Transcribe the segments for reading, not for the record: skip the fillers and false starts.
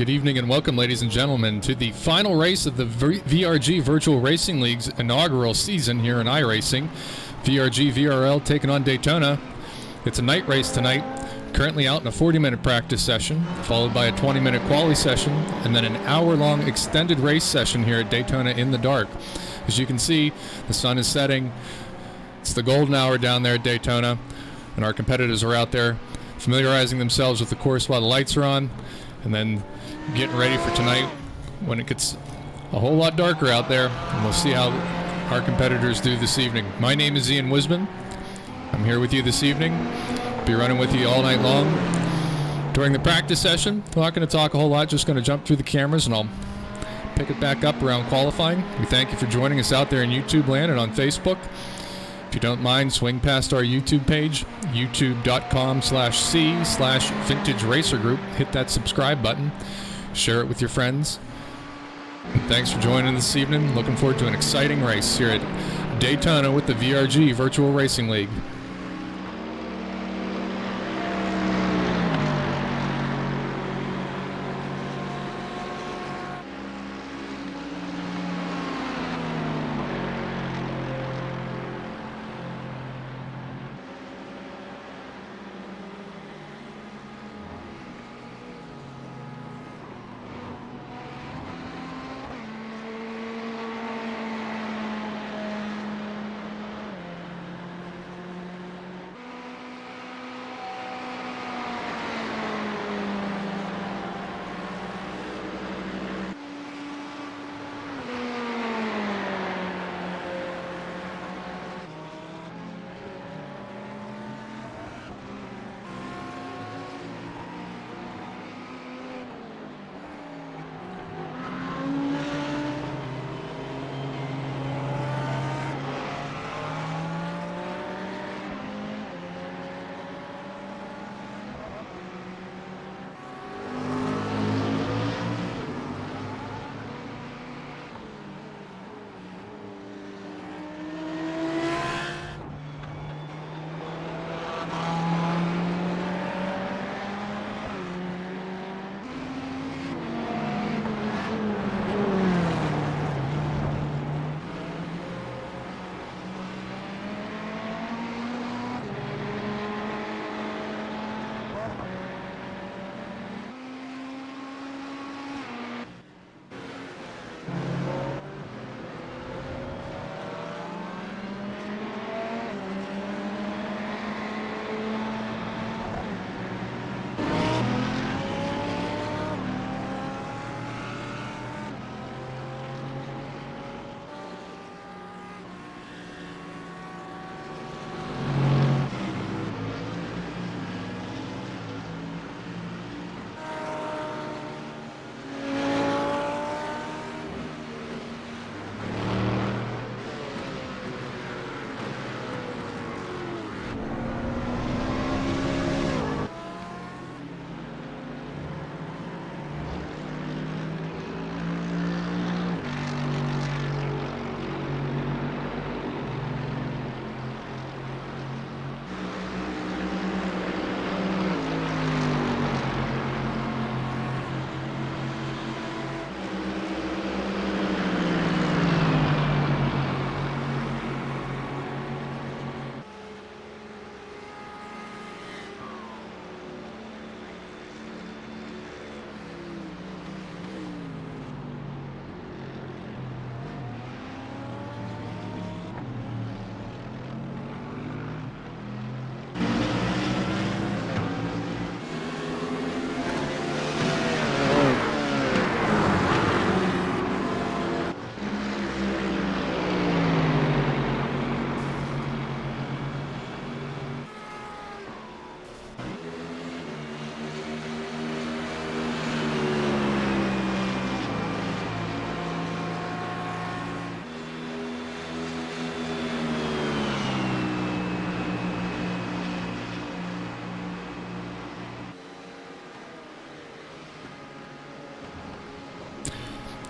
Good evening and welcome, ladies and gentlemen, to the final race of the VRG Virtual Racing League's inaugural season here in iRacing. VRG VRL taking on Daytona. It's a night race tonight, currently out in a 40-minute practice session, followed by a 20-minute quali session, and then an hour-long extended race session here at Daytona in the dark. As you can see, the sun is setting. It's the golden hour down there at Daytona, and our competitors are out there familiarizing themselves with the course while the lights are on, and then getting ready for tonight when it gets a whole lot darker out there, and we'll see how our competitors do this evening. My name is Ian Wisman. I'm here with you this evening. Be running with you all night long. During the practice session, I'm not going to talk a whole lot, just going to jump through the cameras and I'll pick it back up around qualifying. We thank you for joining us out there in YouTube land and on Facebook. If you don't mind, swing past our YouTube page, youtube.com/c/vintage racer group. Hit that subscribe button. Share it with your friends. And thanks for joining this evening. Looking forward to an exciting race here at Daytona with the VRG Virtual Racing League.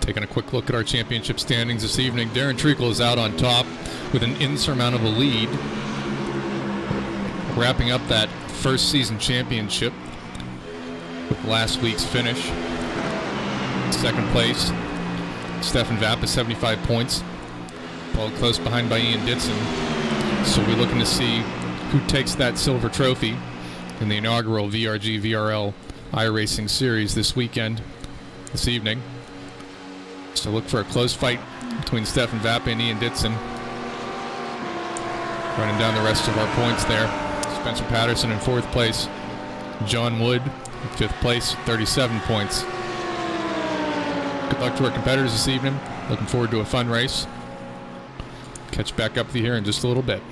Taking a quick look at our championship standings this evening. Darren Treacle is out on top with an insurmountable lead, wrapping up that first season championship with last week's finish. Second place, Stefan Vapp is 75 points. Well, close behind by Ian Ditson. So we're looking to see who takes that silver trophy in the inaugural VRG VRL iRacing Series this evening. So look for a close fight between Stefan Vapp and Ian Ditson. Running down the rest of our points there. Spencer Patterson in 4th place. John Wood in 5th place, 37 points. Good luck to our competitors this evening. Looking forward to a fun race. Catch back up with you here in just a little bit.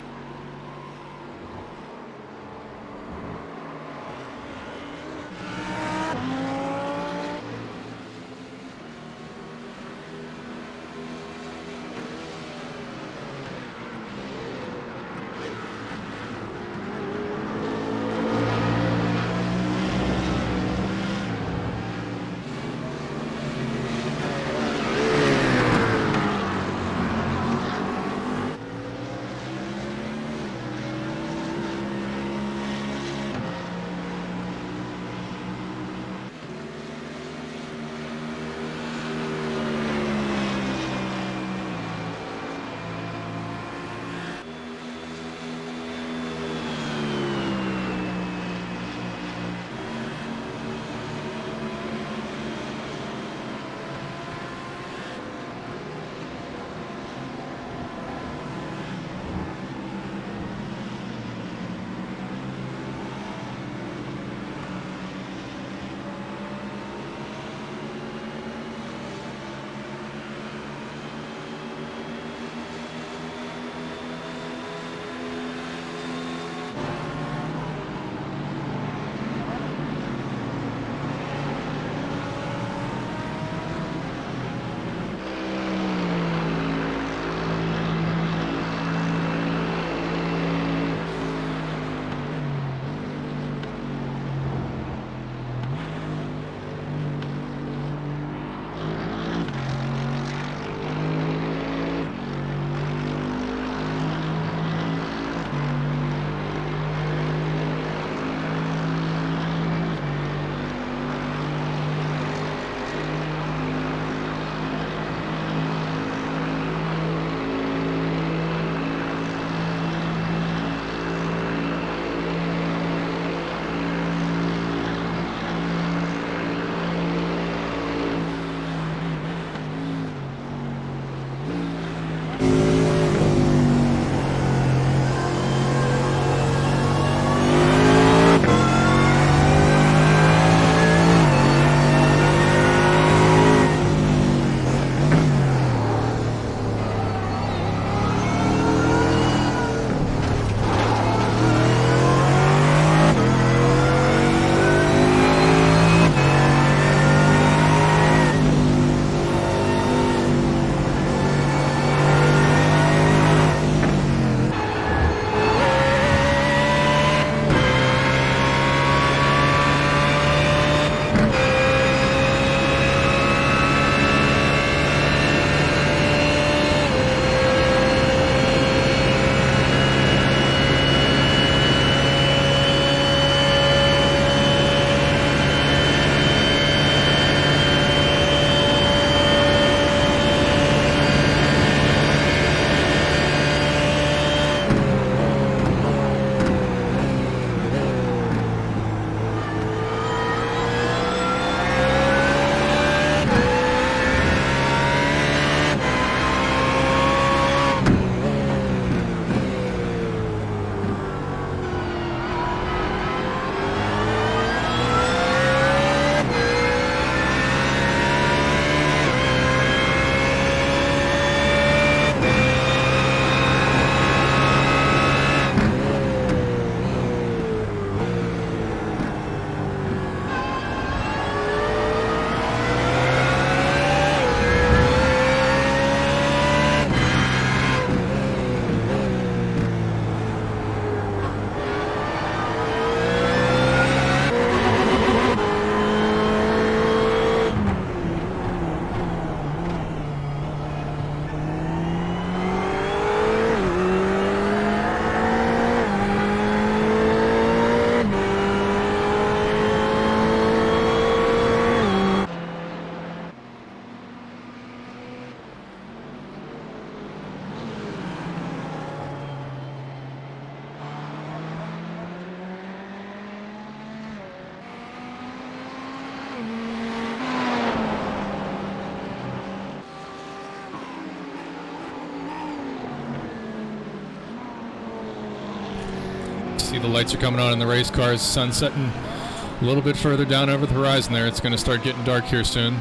See the lights are coming on in the race cars. Sun setting a little bit further down over the horizon there. It's going to start getting dark here soon.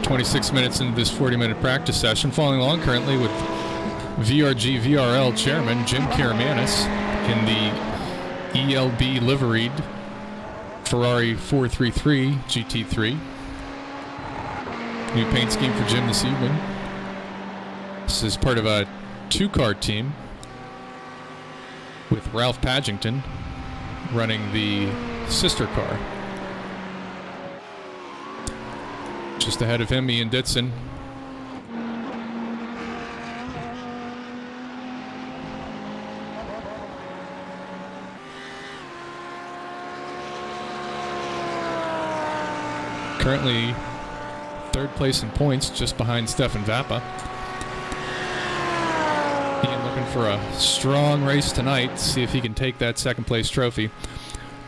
26 minutes into this 40-minute practice session. Following along currently with VRG VRL chairman Jim Karamanis in the ELB liveried Ferrari 433 GT3. New paint scheme for Jim this evening. This is part of a two-car team with Ralph Padgington running the sister car. Just ahead of him, Ian Ditson. Currently third place in points, just behind Stefan Vappa. Ian looking for a strong race tonight, see if he can take that second place trophy.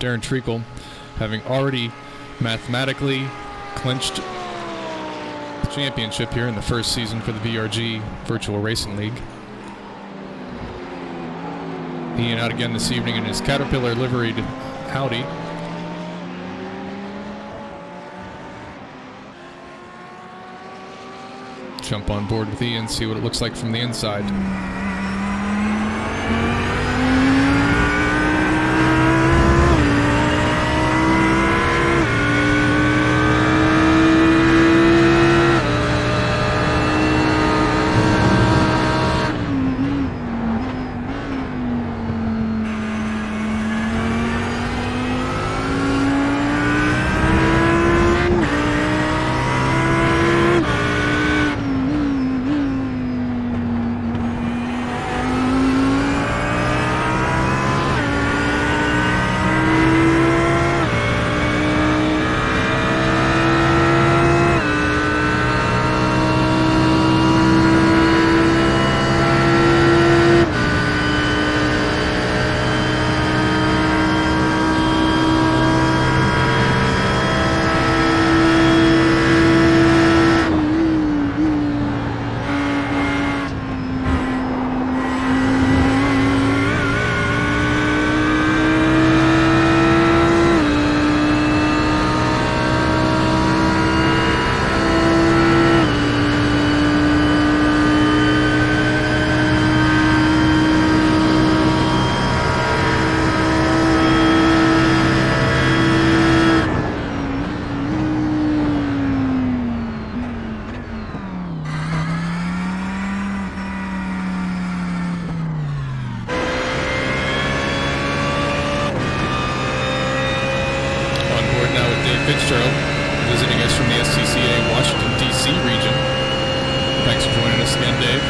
Darren Treacle having already mathematically clinched the championship here in the first season for the VRG Virtual Racing League. Ian out again this evening in his Caterpillar liveried Audi. Jump on board with Ian, see what it looks like from the inside. Visiting us from the SCCA Washington, D.C. region. Thanks for joining us again, Dave.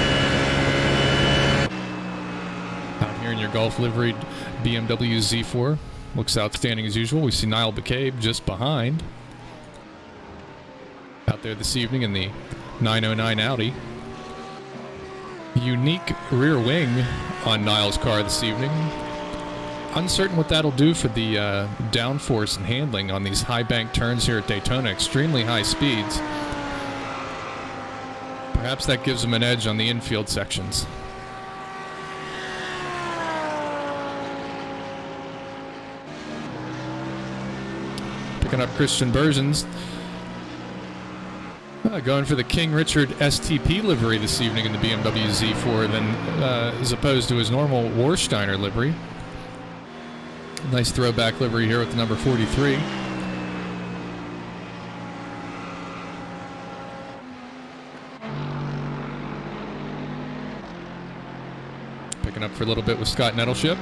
Out here in your Golf liveried BMW Z4. Looks outstanding as usual. We see Niall McCabe just behind. Out there this evening in the 909 Audi. Unique rear wing on Niall's car this evening. Uncertain what that'll do for the downforce and handling on these high bank turns here at Daytona. Extremely high speeds. Perhaps that gives them an edge on the infield sections. Picking up Christian Bergens. Going for the King Richard STP livery this evening in the BMW Z4 than as opposed to his normal Warsteiner livery. Nice throwback livery here with the number 43. Picking up for a little bit with Scott Nettleship.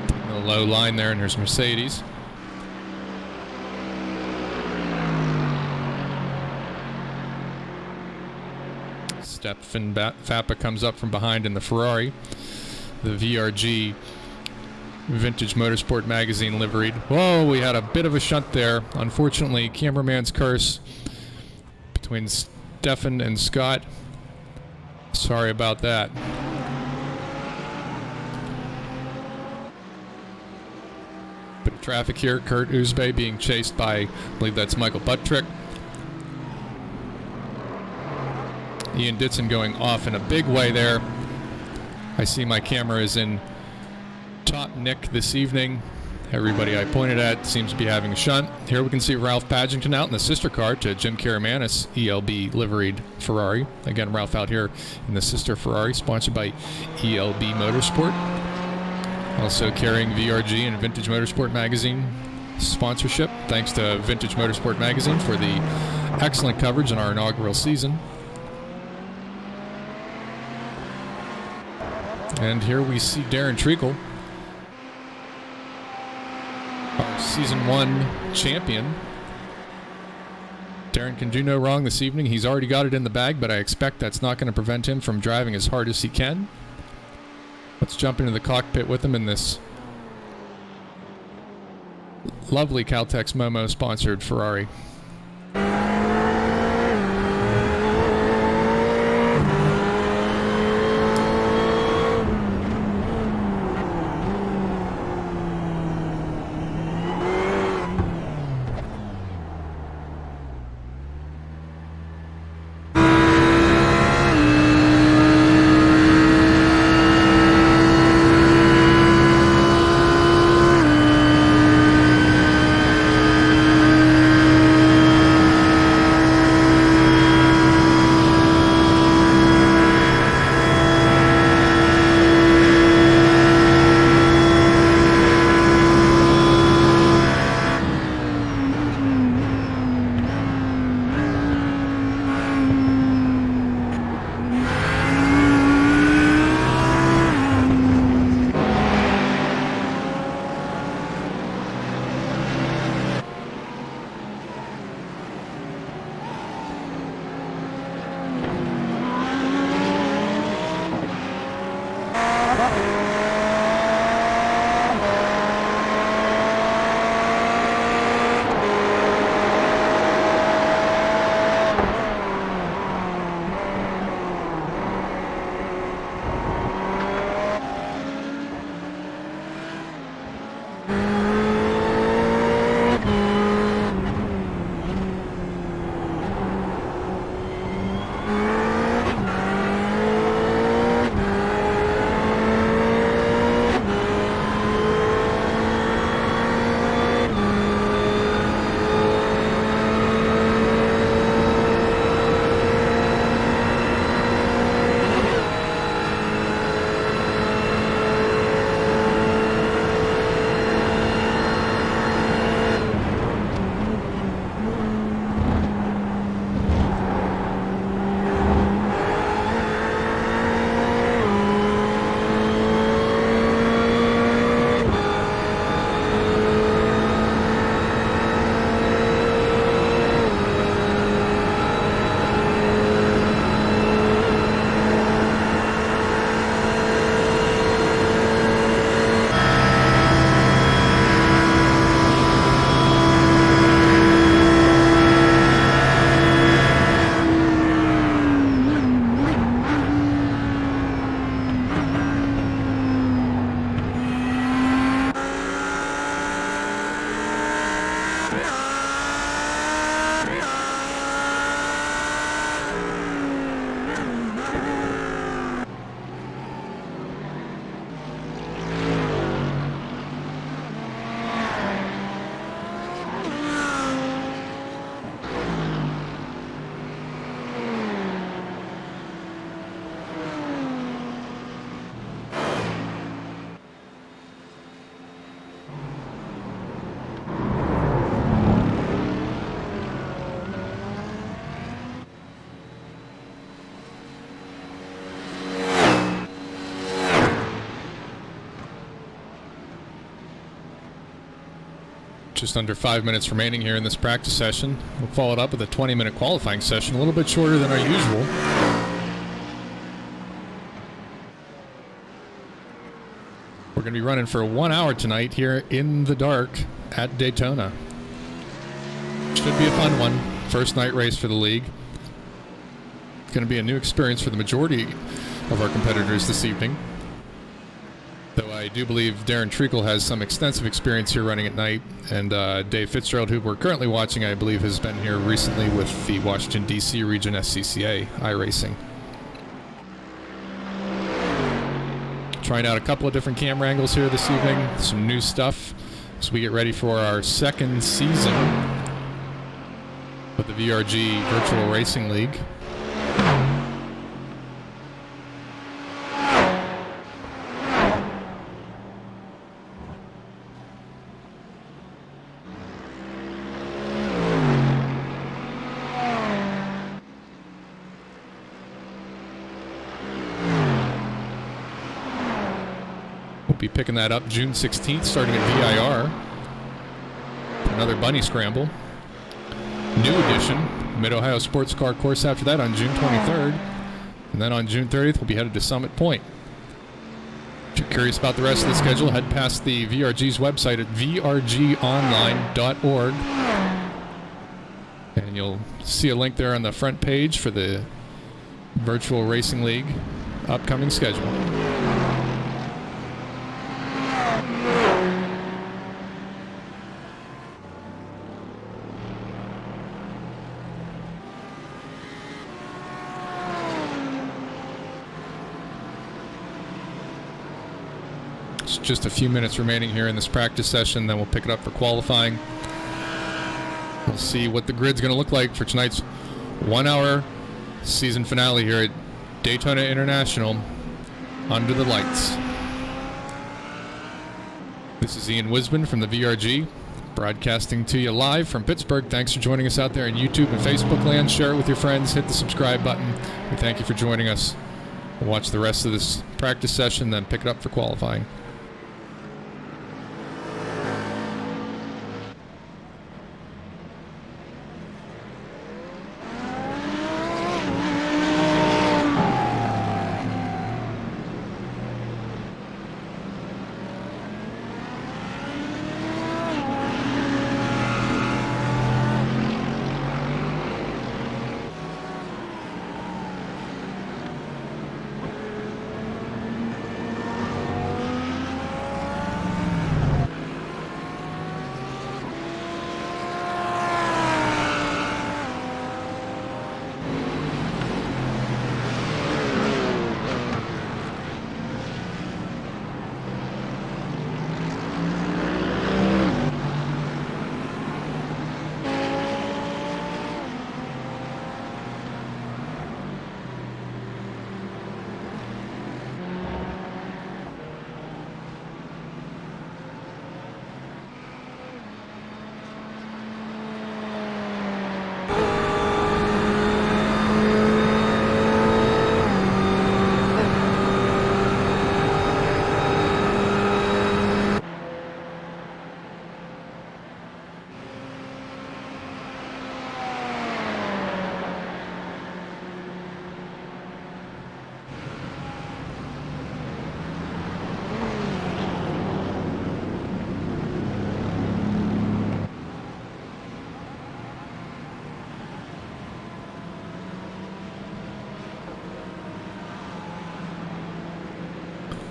Taking a low line there, and there's Mercedes. Stefan Vappa comes up from behind in the Ferrari. The VRG Vintage Motorsport Magazine liveried. Whoa, we had a bit of a shunt there. Unfortunately, cameraman's curse between Stefan and Scott. Sorry about that. Bit of traffic here. Kurt Uzbey being chased by, I believe that's Michael Buttrick. Ian Ditson going off in a big way there. I see my camera is in top nick this evening. Everybody I pointed at seems to be having a shunt. Here we can see Ralph Padgington out in the sister car to Jim Karamanis, ELB liveried Ferrari. Again, Ralph out here in the sister Ferrari, sponsored by ELB Motorsport. Also carrying VRG and Vintage Motorsport Magazine sponsorship. Thanks to Vintage Motorsport Magazine for the excellent coverage in our inaugural season. And here we see Darren Treacle, our Season 1 champion. Darren can do no wrong this evening. He's already got it in the bag, but I expect that's not going to prevent him from driving as hard as he can. Let's jump into the cockpit with him in this lovely Caltex Momo sponsored Ferrari. Just under 5 minutes remaining here in this practice session. We'll follow it up with a 20-minute qualifying session, a little bit shorter than our usual. We're going to be running for 1 hour tonight here in the dark at Daytona. Should be a fun one. First night race for the league. It's going to be a new experience for the majority of our competitors this evening. Though I do believe Darren Treacle has some extensive experience here running at night, and Dave Fitzgerald, who we're currently watching, I believe has been here recently with the Washington, D.C. region SCCA iRacing. Trying out a couple of different camera angles here this evening. Some new stuff as we get ready for our second season of the VRG Virtual Racing League. Be picking that up June 16th, starting at VIR. Another bunny scramble. New edition, Mid-Ohio Sports Car course after that on June 23rd. And then on June 30th, we'll be headed to Summit Point. If you're curious about the rest of the schedule, head past the VRG's website at vrgonline.org. And you'll see a link there on the front page for the Virtual Racing League upcoming schedule. Just a few minutes remaining here in this practice session, then we'll pick it up for qualifying. We'll see what the grid's going to look like for tonight's 1-hour season finale here at Daytona International under the lights. This is Ian Wisman from the VRG, broadcasting to you live from Pittsburgh. Thanks for joining us out there in YouTube and Facebook land. Share it with your friends. Hit the subscribe button. We thank you for joining us. We'll watch the rest of this practice session, then pick it up for qualifying.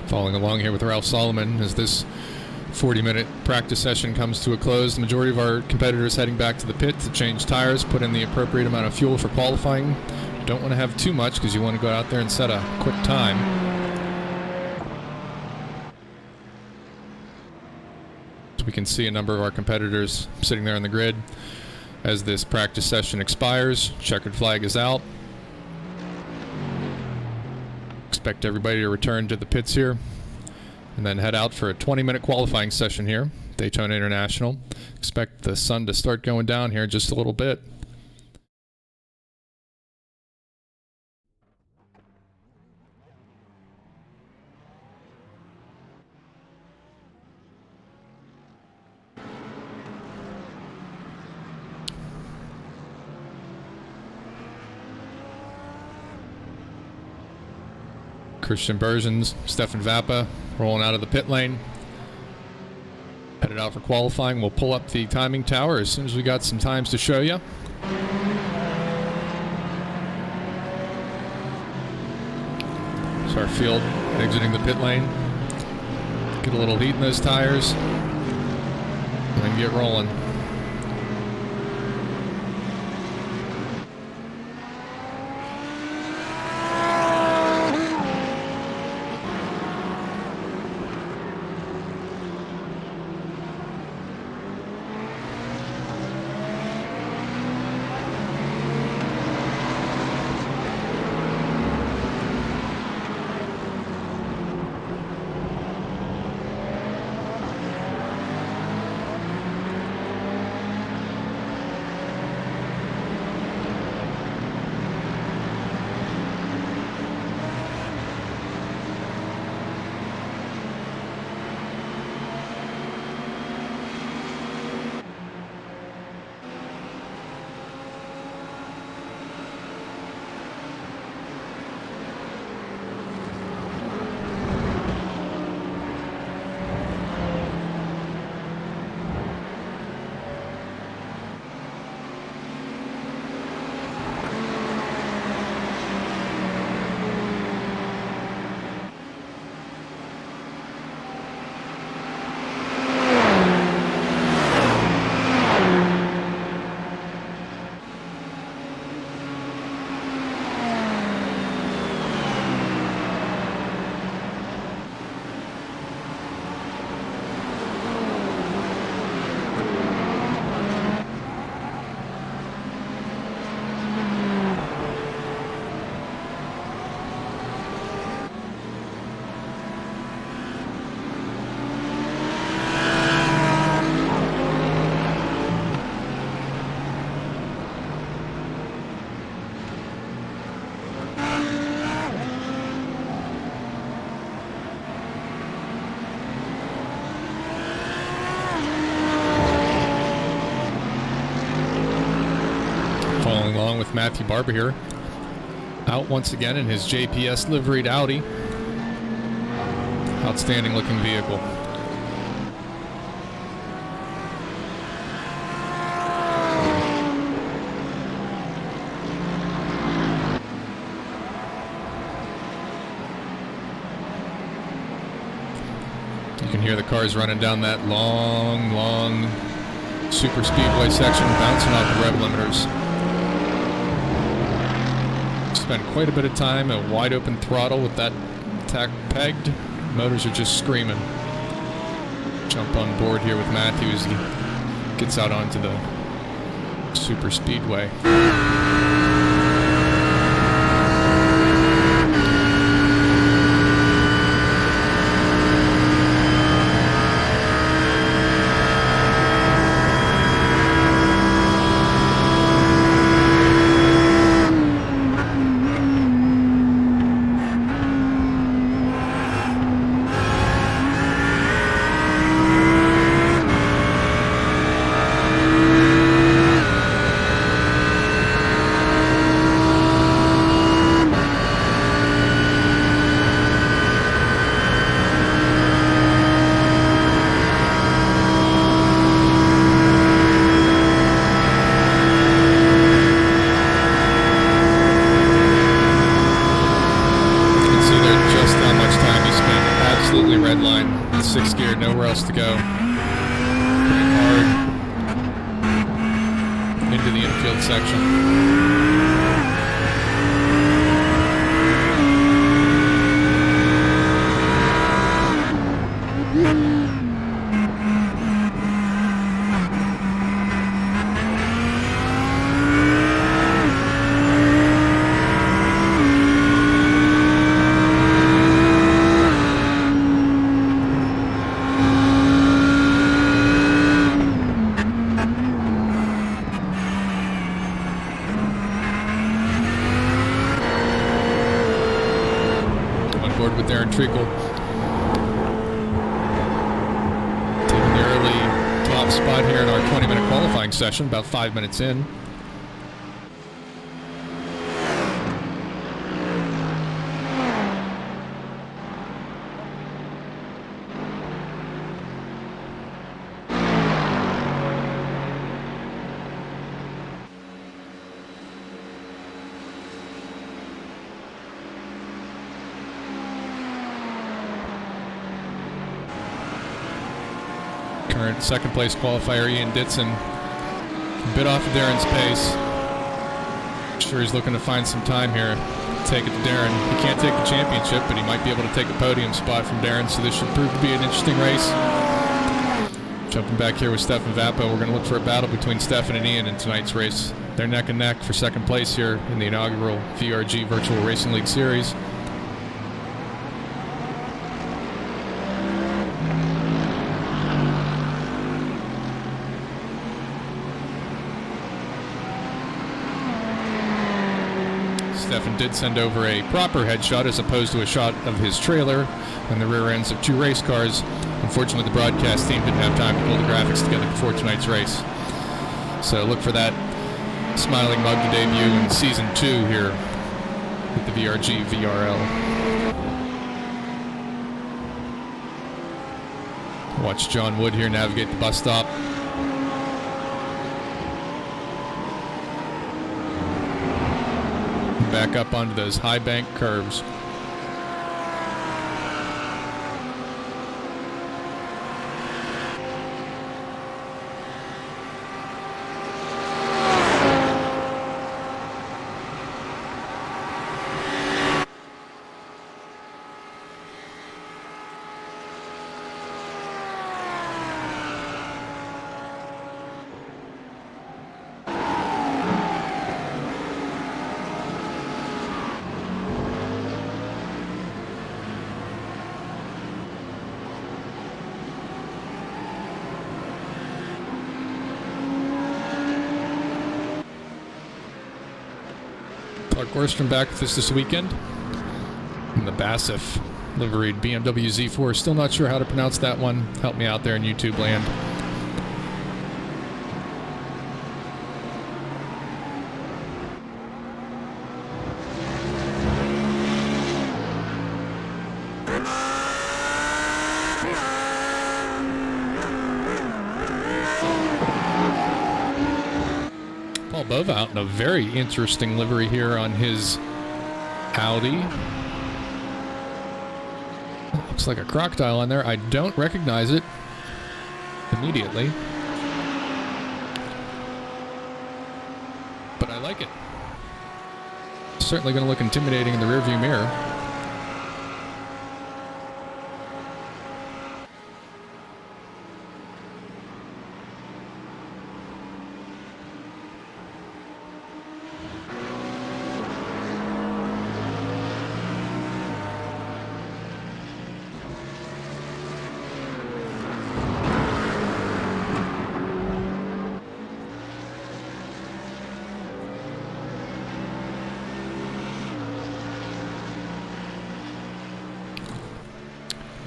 Following along here with Ralph Solomon as this 40-minute practice session comes to a close. The majority of our competitors heading back to the pit to change tires, put in the appropriate amount of fuel for qualifying. You don't want to have too much because you want to go out there and set a quick time. So we can see a number of our competitors sitting there on the grid as this practice session expires. Checkered flag is out. Expect everybody to return to the pits here and then head out for a 20-minute qualifying session here, Daytona International. Expect the sun to start going down here in just a little bit. Christian Bergens, Stefan Vappa rolling out of the pit lane. Headed out for qualifying. We'll pull up the timing tower as soon as we got some times to show you. So our field exiting the pit lane. Get a little heat in those tires and then get rolling. Matthew Barber here. Out once again in his JPS liveried Audi. Outstanding looking vehicle. You can hear the cars running down that long super speedway section, bouncing off the rev limiters. Spent quite a bit of time at wide open throttle with that tack pegged. Motors are just screaming. Jump on board here with Matthew as he gets out onto the super speedway. Red line, 6th gear, nowhere else to go. Pretty hard into the infield section. With Darren Treacle taking the early top spot here in our 20-minute qualifying session, about 5 minutes in. Current second place qualifier Ian Ditson, a bit off of Darren's pace. Sure, he's looking to find some time here. Take it to Darren. He can't take the championship, but he might be able to take a podium spot from Darren, so this should prove to be an interesting race. Jumping back here with Stefan Vappa, we're going to look for a battle between Stefan and Ian in tonight's race. They're neck and neck for second place here in the inaugural VRG Virtual Racing League Series. Stefan did send over a proper headshot as opposed to a shot of his trailer and the rear ends of two race cars. Unfortunately, the broadcast team didn't have time to pull the graphics together before tonight's race. So look for that smiling mug to debut in Season 2 here with the VRG VRL. Watch John Wood here navigate the bus stop. Back up onto those high bank curves. Clark Gorstrom back with us this weekend. And the Bassif liveried BMW Z4. Still not sure how to pronounce that one. Help me out there in YouTube land. Bova out in a very interesting livery here on his Audi. Looks like a crocodile on there. I don't recognize it immediately, but I like it. Certainly going to look intimidating in the rearview mirror.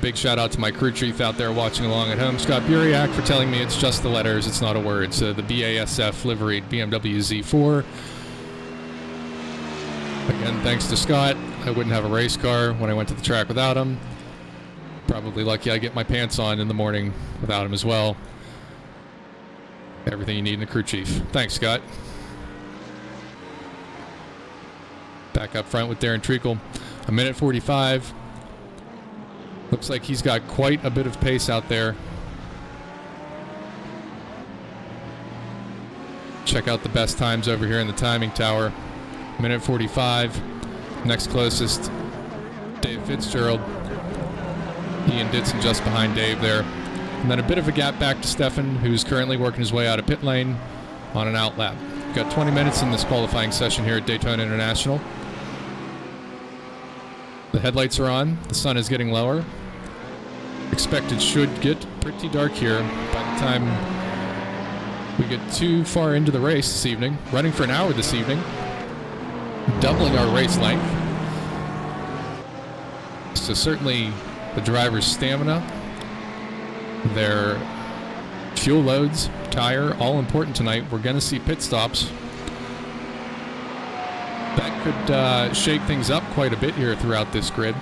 Big shout out to my crew chief out there watching along at home, Scott Buriak, for telling me it's just the letters, it's not a word. So the BASF liveried BMW Z4. Again, thanks to Scott. I wouldn't have a race car when I went to the track without him. Probably lucky I get my pants on in the morning without him as well. Everything you need in a crew chief. Thanks, Scott. Back up front with Darren Treacle. 1:45. Looks like he's got quite a bit of pace out there. Check out the best times over here in the timing tower. 1:45. Next closest, Dave Fitzgerald. Ian Ditson just behind Dave there. And then a bit of a gap back to Stefan, who's currently working his way out of pit lane on an out lap. Got 20 minutes in this qualifying session here at Daytona International. The headlights are on. The sun is getting lower. Expected should get pretty dark here by the time we get too far into the race this evening. Running for an hour this evening. Doubling our race length. So certainly the driver's stamina, their fuel loads, tire, all important tonight. We're going to see pit stops. That could shake things up quite a bit here throughout this grid.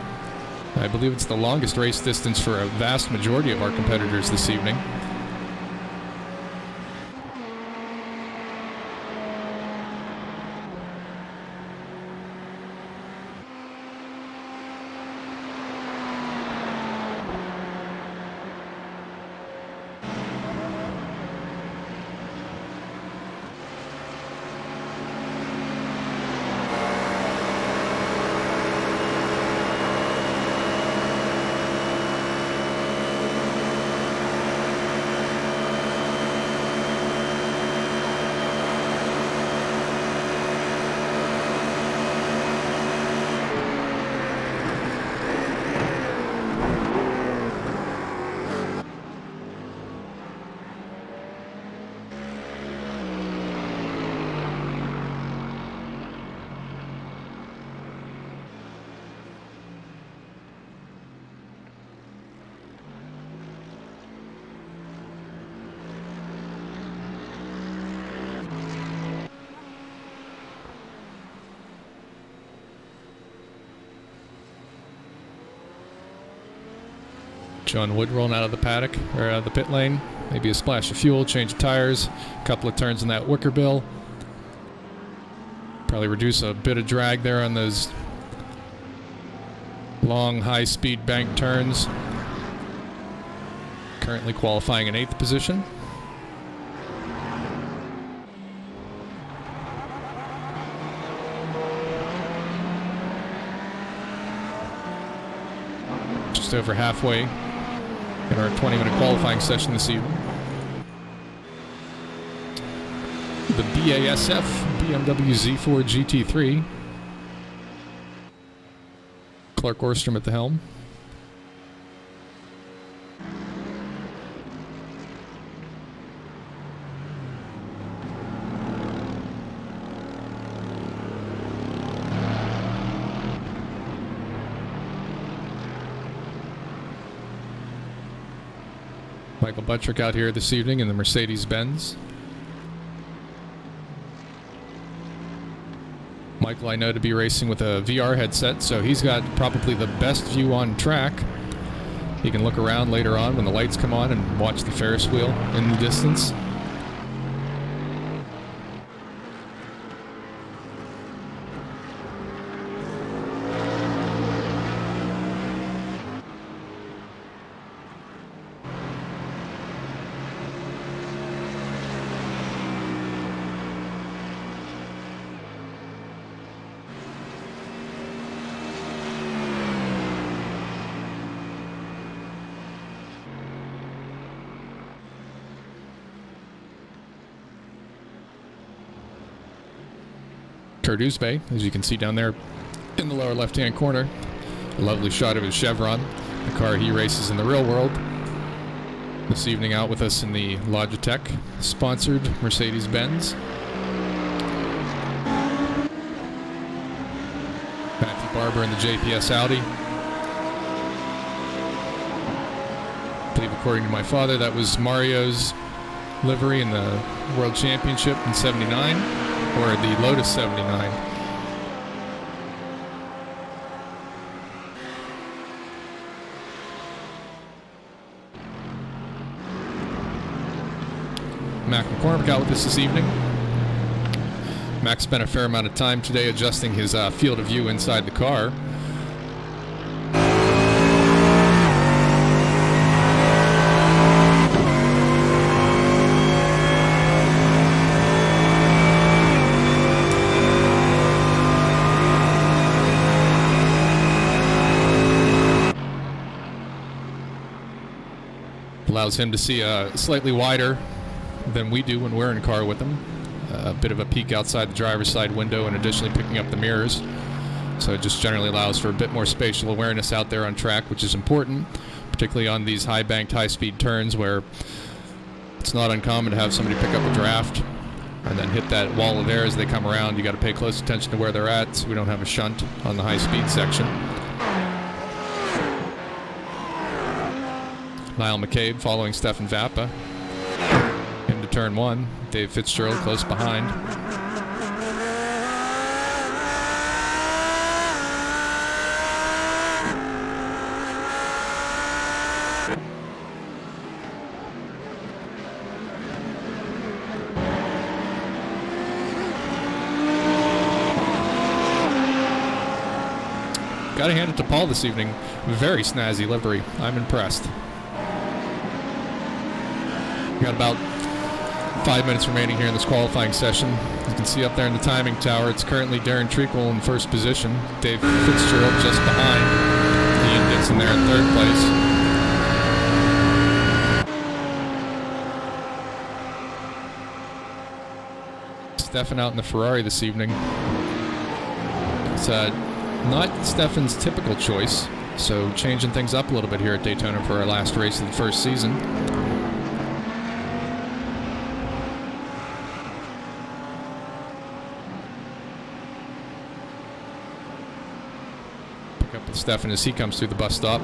I believe it's the longest race distance for a vast majority of our competitors this evening. John Wood rolling out of the paddock, or out of the pit lane. Maybe a splash of fuel, change of tires, a couple of turns in that wicker bill. Probably reduce a bit of drag there on those long, high-speed bank turns. Currently qualifying in 8th position. Just over halfway in our 20-minute qualifying session this evening. The BASF BMW Z4 GT3. Clark Orstrom at the helm. Michael Buttrick out here this evening in the Mercedes-Benz. Michael, I know to be racing with a VR headset, so he's got probably the best view on track. He can look around later on when the lights come on and watch the Ferris wheel in the distance. Kurt Uzbey, as you can see down there in the lower left-hand corner. A lovely shot of his Chevron, the car he races in the real world. This evening out with us in the Logitech sponsored Mercedes-Benz. Matthew Barber in the JPS Audi. I believe, according to my father, that was Mario's livery in the World Championship in '79, or the Lotus '79. Mac McCormick out with us this evening. Mac spent a fair amount of time today adjusting his field of view inside the car. Allows him to see slightly wider than we do when we're in car with him. A bit of a peek outside the driver's side window, and additionally picking up the mirrors. So it just generally allows for a bit more spatial awareness out there on track, which is important, particularly on these high-banked, high-speed turns where it's not uncommon to have somebody pick up a draft and then hit that wall of air as they come around. You got to pay close attention to where they're at, so we don't have a shunt on the high-speed section. Niall McCabe following Stefan Vappa into turn one. Dave Fitzgerald close behind. Gotta hand it to Paul this evening. Very snazzy livery. I'm impressed. We got about 5 minutes remaining here in this qualifying session. You can see up there in the timing tower, it's currently Darren Treacle in first position. Dave Fitzgerald just behind. Ian Dixon there in third place. Stefan out in the Ferrari this evening. It's not Stefan's typical choice, so changing things up a little bit here at Daytona for our last race of the first season. Pick up with Stefan as he comes through the bus stop.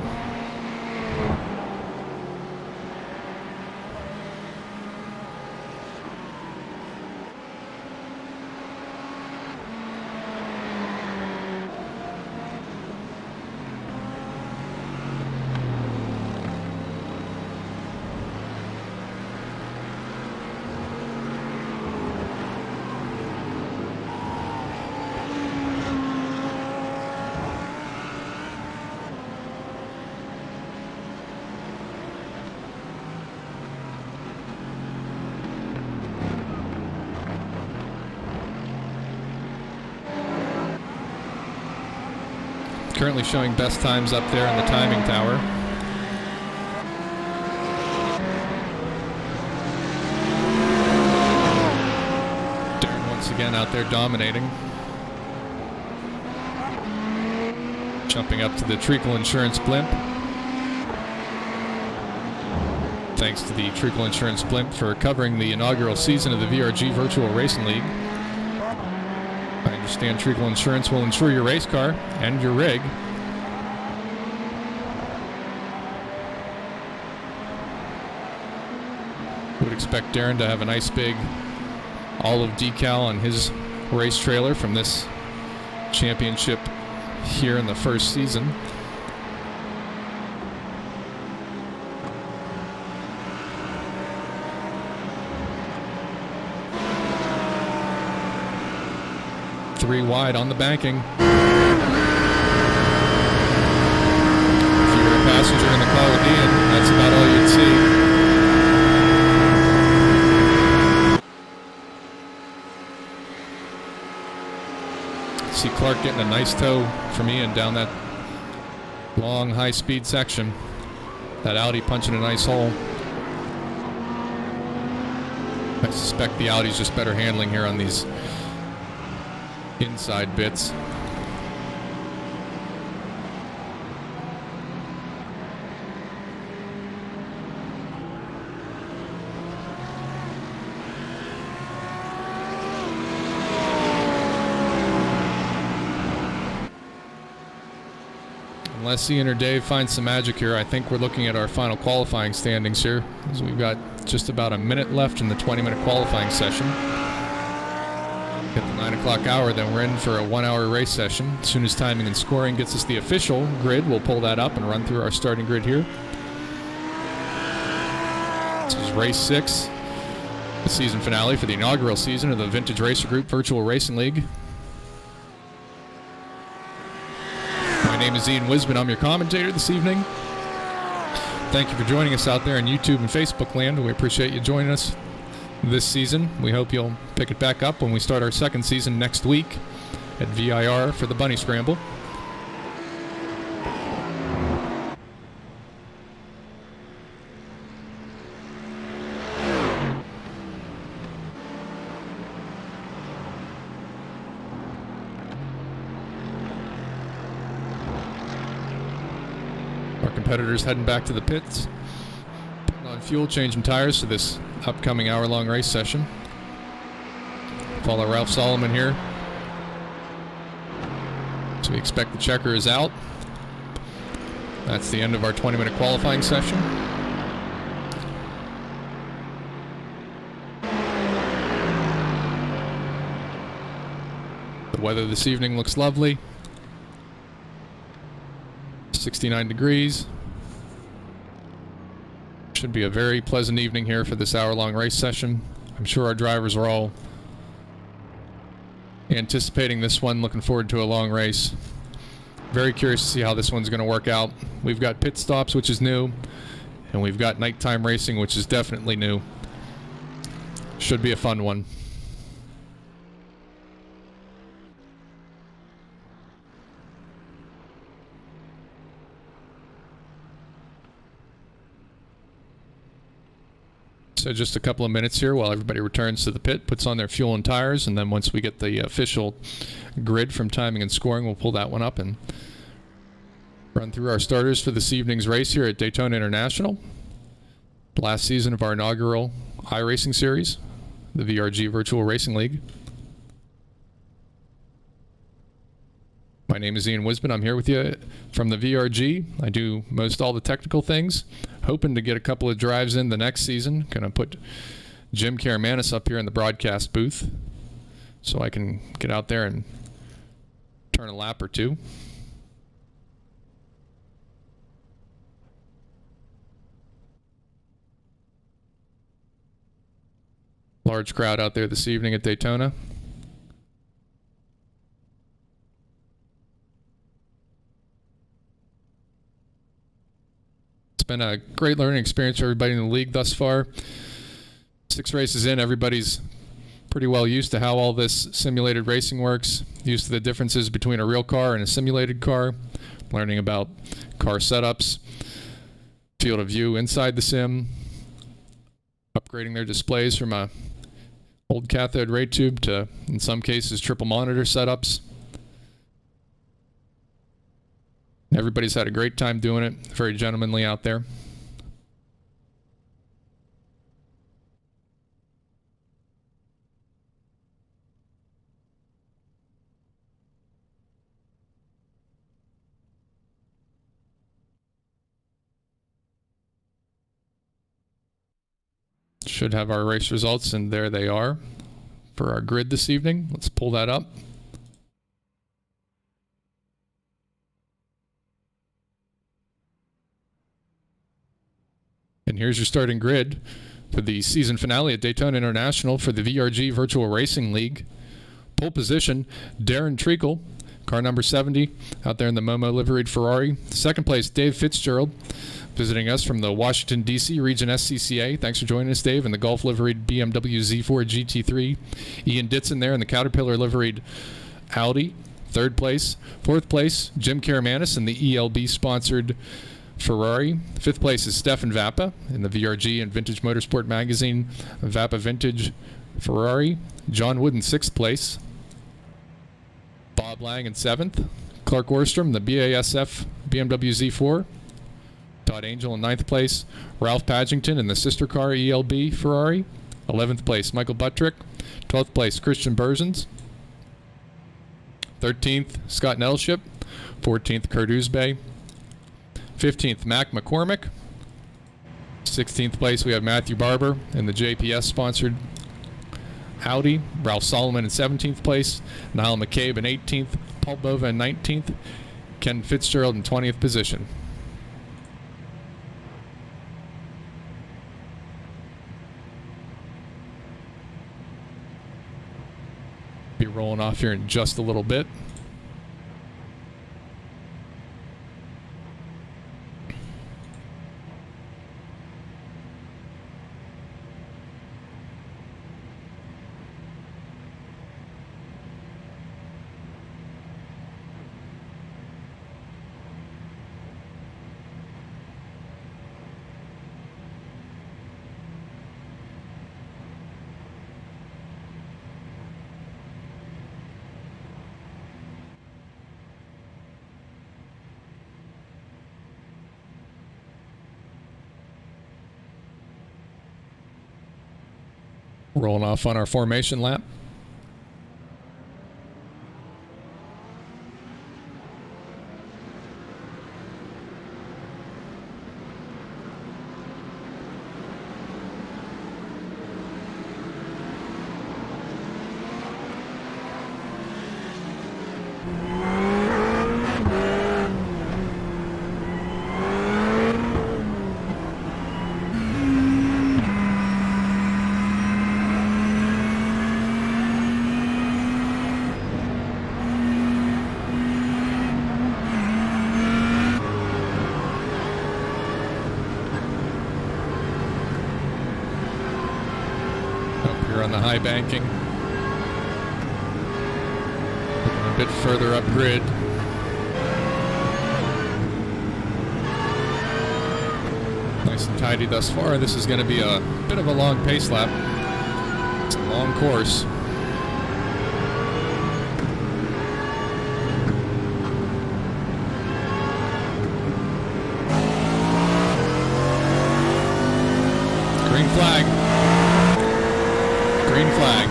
Currently showing best times up there in the timing tower. Darren once again out there dominating. Jumping up to the Treacle Insurance blimp. Thanks to the Treacle Insurance blimp for covering the inaugural season of the VRG Virtual Racing League. I understand Treacle Insurance will insure your race car and your rig. Would expect Darren to have a nice big olive decal on his race trailer from this championship here in the first season. Three wide on the banking. If you were a passenger in the car with Ian, that's about all you'd see. See Clark getting a nice tow from Ian down that long high-speed section. That Audi punching a nice hole. I suspect the Audi's just better handling here on these inside bits. Unless Ian or Dave finds some magic here, I think we're looking at our final qualifying standings here, as we've got just about a minute left in the 20-minute qualifying session. At the 9 o'clock hour, then we're in for a 1-hour race session. As soon as timing and scoring gets us the official grid, we'll pull that up and run through our starting grid here. This is race 6, the season finale for the inaugural season of the Vintage Racer Group Virtual Racing League. My name is Ian Wisman. I'm your commentator this evening. Thank you for joining us out there on YouTube and Facebook land. We appreciate you joining us this season. We hope you'll pick it back up when we start our second season next week at VIR for the Bunny Scramble. Competitors heading back to the pits, putting on fuel, changing tires for this upcoming hour-long race session. Follow Ralph Solomon here. So we expect the checker is out. That's the end of our 20-minute qualifying session. The weather this evening looks lovely. 69 degrees. Should be a very pleasant evening here for this hour-long race session. I'm sure our drivers are all anticipating this one, looking forward to a long race. Very curious to see how this one's going to work out. We've got pit stops, which is new, and we've got nighttime racing, which is definitely new. Should be a fun one. So just a couple of minutes here while everybody returns to the pit, puts on their fuel and tires, and then once we get the official grid from timing and scoring, we'll pull that one up and run through our starters for this evening's race here at Daytona International. Last season of our inaugural iRacing series, the VRG Virtual Racing League. My name is Ian Wisman. I'm here with you from the VRG. I do most all the technical things. Hoping to get a couple of drives in the next season. Gonna put Jim Karamanis up here in the broadcast booth so I can get out there and turn a lap or two. Large crowd out there this evening at Daytona. It's been a great learning experience for everybody in the league thus far. 6 races in, everybody's pretty well used to how all this simulated racing works, used to the differences between a real car and a simulated car, learning about car setups, field of view inside the sim, upgrading their displays from a old cathode ray tube to, in some cases, triple monitor setups. Everybody's had a great time doing it. Very gentlemanly out there. Should have our race results, and there they are for our grid this evening. Let's pull that up. And here's your starting grid for the season finale at Daytona International for the VRG Virtual Racing League. Pole position, Darren Treacle, car number 70, out there in the Momo liveried Ferrari. Second place, Dave Fitzgerald, visiting us from the Washington, D.C. Region SCCA. Thanks for joining us, Dave, in the Golf liveried BMW Z4 GT3. Ian Ditson there in the Caterpillar liveried Audi. Third place. Fourth place, Jim Karamanis in the ELB-sponsored Ferrari. Fifth place is Stefan Vappa in the VRG and Vintage Motorsport magazine Vappa Vintage Ferrari. John Wood in sixth place. Bob Lang in 7th. Clark Orstrom, the BASF BMW Z4. Todd Angel in 9th place. Ralph Padgington in the sister car ELB Ferrari. 11th place, Michael Buttrick. 12th place, Christian Berzens. 13th, Scott Nelship. 14th, Kurt Uzbey. 15th, Mac McCormick. 16th place, we have Matthew Barber in the JPS-sponsored Audi. Ralph Solomon in 17th place. Niall McCabe in 18th. Paul Bova in 19th. Ken Fitzgerald in 20th position. Be rolling off here in just a little bit. Rolling off on our formation lap. On the high banking. Looking a bit further up grid. Nice and tidy thus far. This is going to be a bit of a long pace lap. It's a long course. Green flag. Green flag.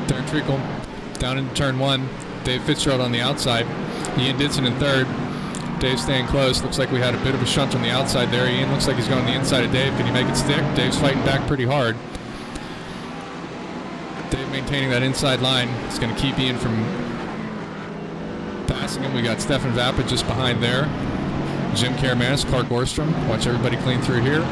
Darren Treacle down into turn 1. Dave Fitzgerald on the outside. Ian Didson in 3rd. Dave staying close. Looks like we had a bit of a shunt on the outside there. Ian looks like he's going on the inside of Dave. Can he make it stick? Dave's fighting back pretty hard. Dave maintaining that inside line. It's going to keep Ian from passing him. We got Stefan Vappa just behind there. Jim Karamanis, Clark Orstrom. Watch everybody clean through here.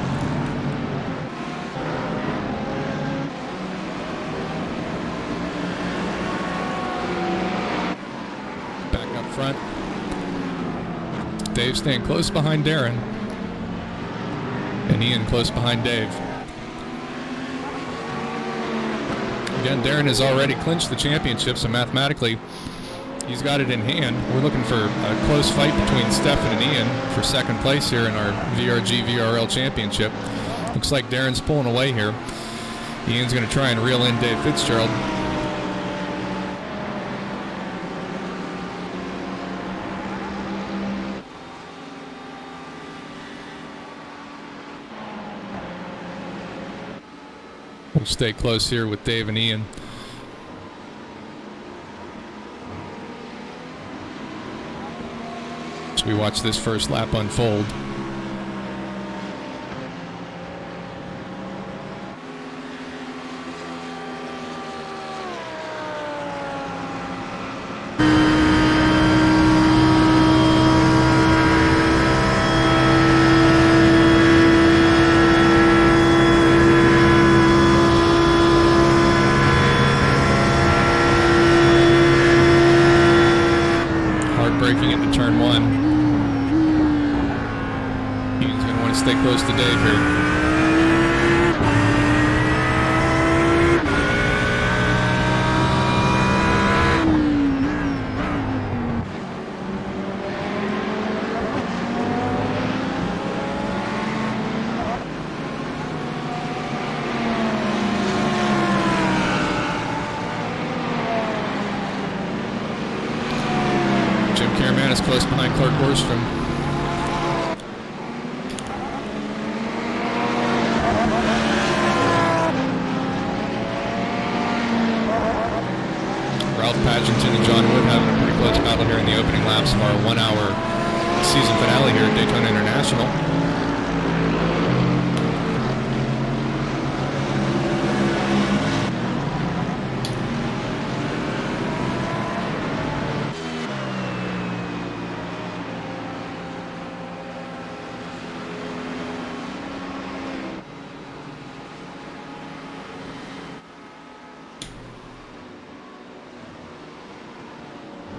Front. Dave staying close behind Darren. And Ian close behind Dave. Again, Darren has already clinched the championship, so mathematically he's got it in hand. We're looking for a close fight between Stefan and Ian for second place here in our VRG VRL championship. Looks like Darren's pulling away here. Ian's going to try and reel in Dave Fitzgerald. We'll stay close here with Dave and Ian. As we watch this first lap unfold. Breaking into turn 1. Ian's going to want to stay close to Dave here. Jim Caraman is close behind Clark Borstrom. Ralph Pagenton and John Wood having a pretty close battle here in the opening laps of our 1-hour season finale here at Daytona International.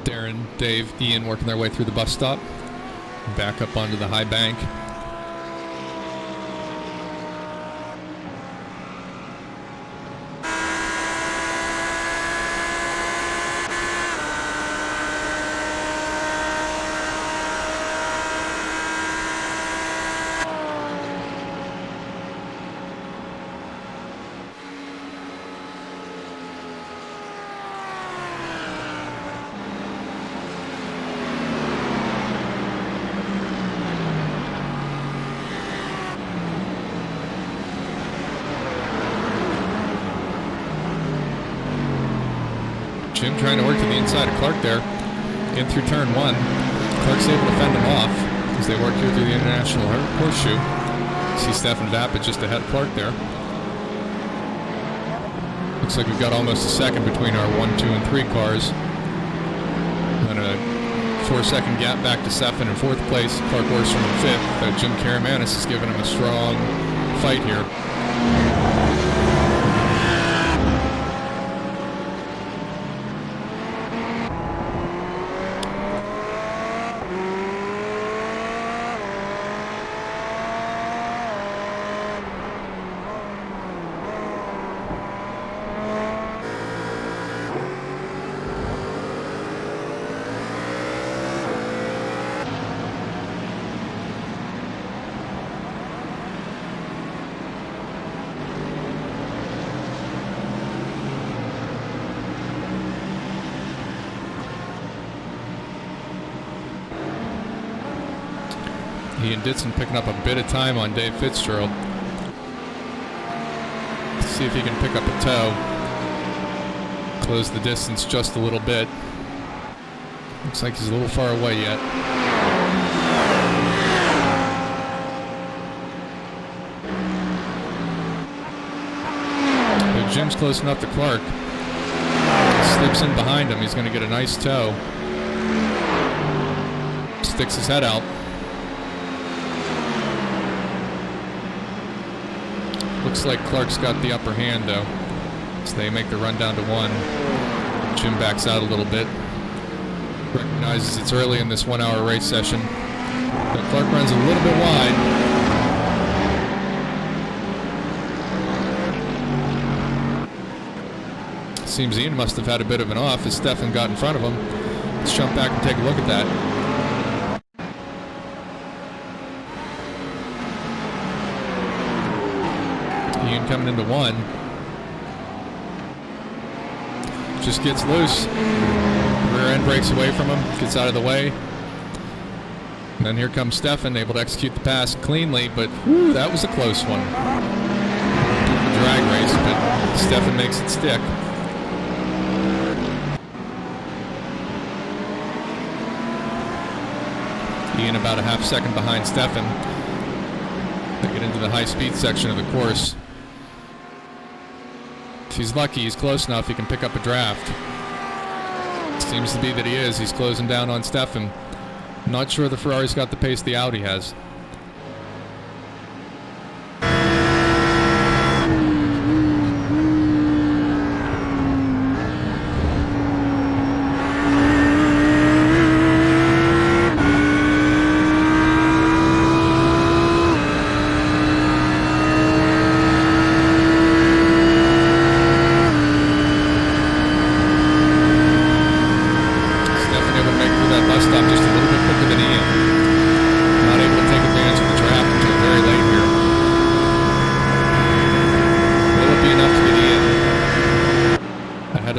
Darren, Dave, Ian working their way through the bus stop. Back up onto the high bank. Jim trying to work to the inside of Clark there. In through turn 1. Clark's able to fend him off as they work here through the International Horseshoe. See Stefan Vapid just ahead of Clark there. Looks like we've got almost a second between our 1, 2, and 3 cars. And a 4-second gap back to Stefan in 4th place. Clark Borstrom in 5th. But Jim Karamanis has given him a strong fight here. Ian Ditson picking up a bit of time on Dave Fitzgerald. Let's see if he can pick up a toe. Close the distance just a little bit. Looks like he's a little far away yet. But Jim's close enough to Clark. Slips in behind him. He's going to get a nice toe. Sticks his head out. Looks like Clark's got the upper hand, though. So they make the run down to 1. Jim backs out a little bit. Recognizes it's early in this 1-hour race session. But Clark runs a little bit wide. Seems Ian must have had a bit of an off as Stefan got in front of him. Let's jump back and take a look at that. Ian coming into 1. Just gets loose. Rear end breaks away from him, gets out of the way. And then here comes Stefan, able to execute the pass cleanly, but whew, that was a close one. A drag race, but Stefan makes it stick. Ian about a half second behind Stefan. They get into the high-speed section of the course. If he's lucky, he's close enough, he can pick up a draft. Seems to be that he is. He's closing down on Stefan. Not sure the Ferrari's got the pace the Audi has.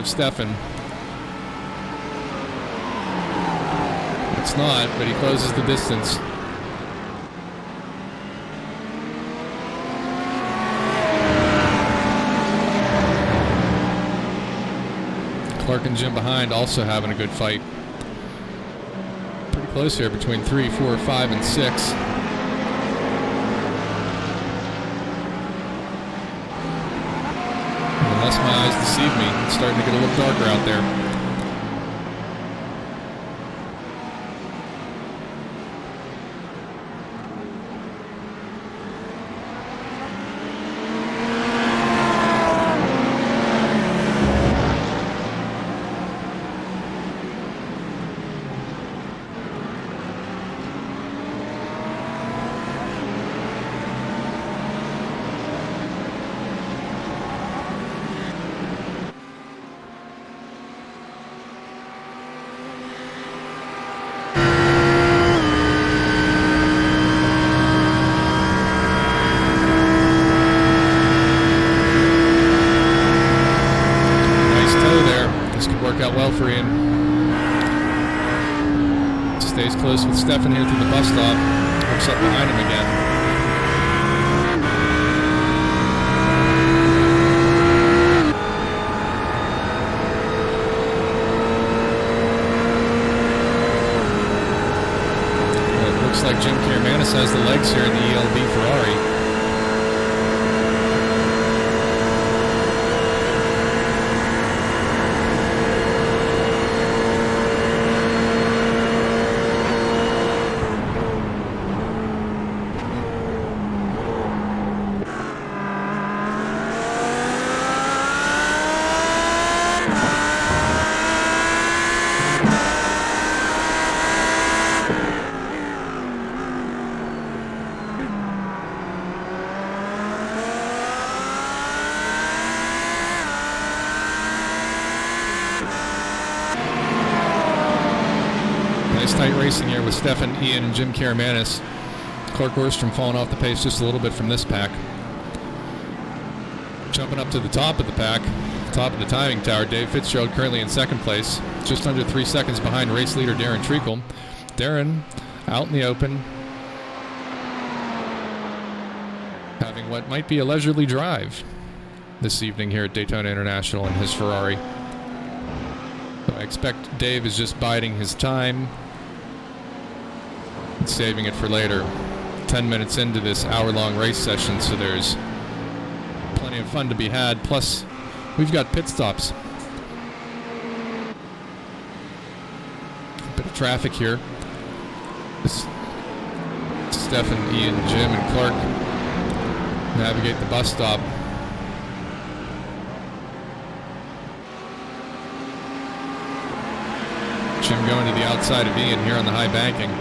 Stefan. It's not, but he closes the distance. Clark and Jim behind also having a good fight. Pretty close here between 3, 4, 5, and 6. Unless my eyes deceive me, it's starting to get a little darker out there. Stays close with Stefan here through the bus stop. Looks up behind him again. Well, it looks like Jim Caramanis has the legs here in the ELB Ferrari. Tight racing here with Stefan, Ian, and Jim Caramanis. Clark Orstrom falling off the pace just a little bit from this pack. Jumping up to the top of the pack, top of the timing tower, Dave Fitzgerald currently in second place, just under 3 seconds behind race leader Darren Treacle. Darren out in the open, having what might be a leisurely drive this evening here at Daytona International in his Ferrari. So I expect Dave is just biding his time, saving it for later. 10 minutes into this hour-long race session, so there's plenty of fun to be had. Plus, we've got pit stops. A bit of traffic here. Stefan, Ian, Jim, and Clark navigate the bus stop. Jim going to the outside of Ian here on the high banking.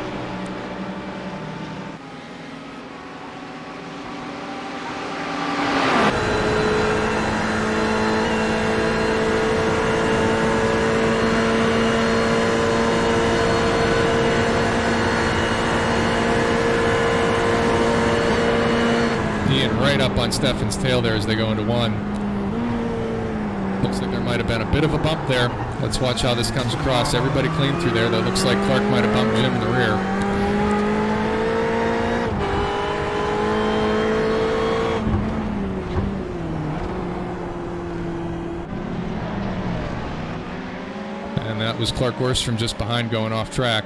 Right up on Stefan's tail there as they go into one. Looks like there might have been a bit of a bump there. Let's watch how this comes across. Everybody clean through there. That looks like Clark might have bumped Jim in the rear. And that was Clark Orstrom just behind going off track.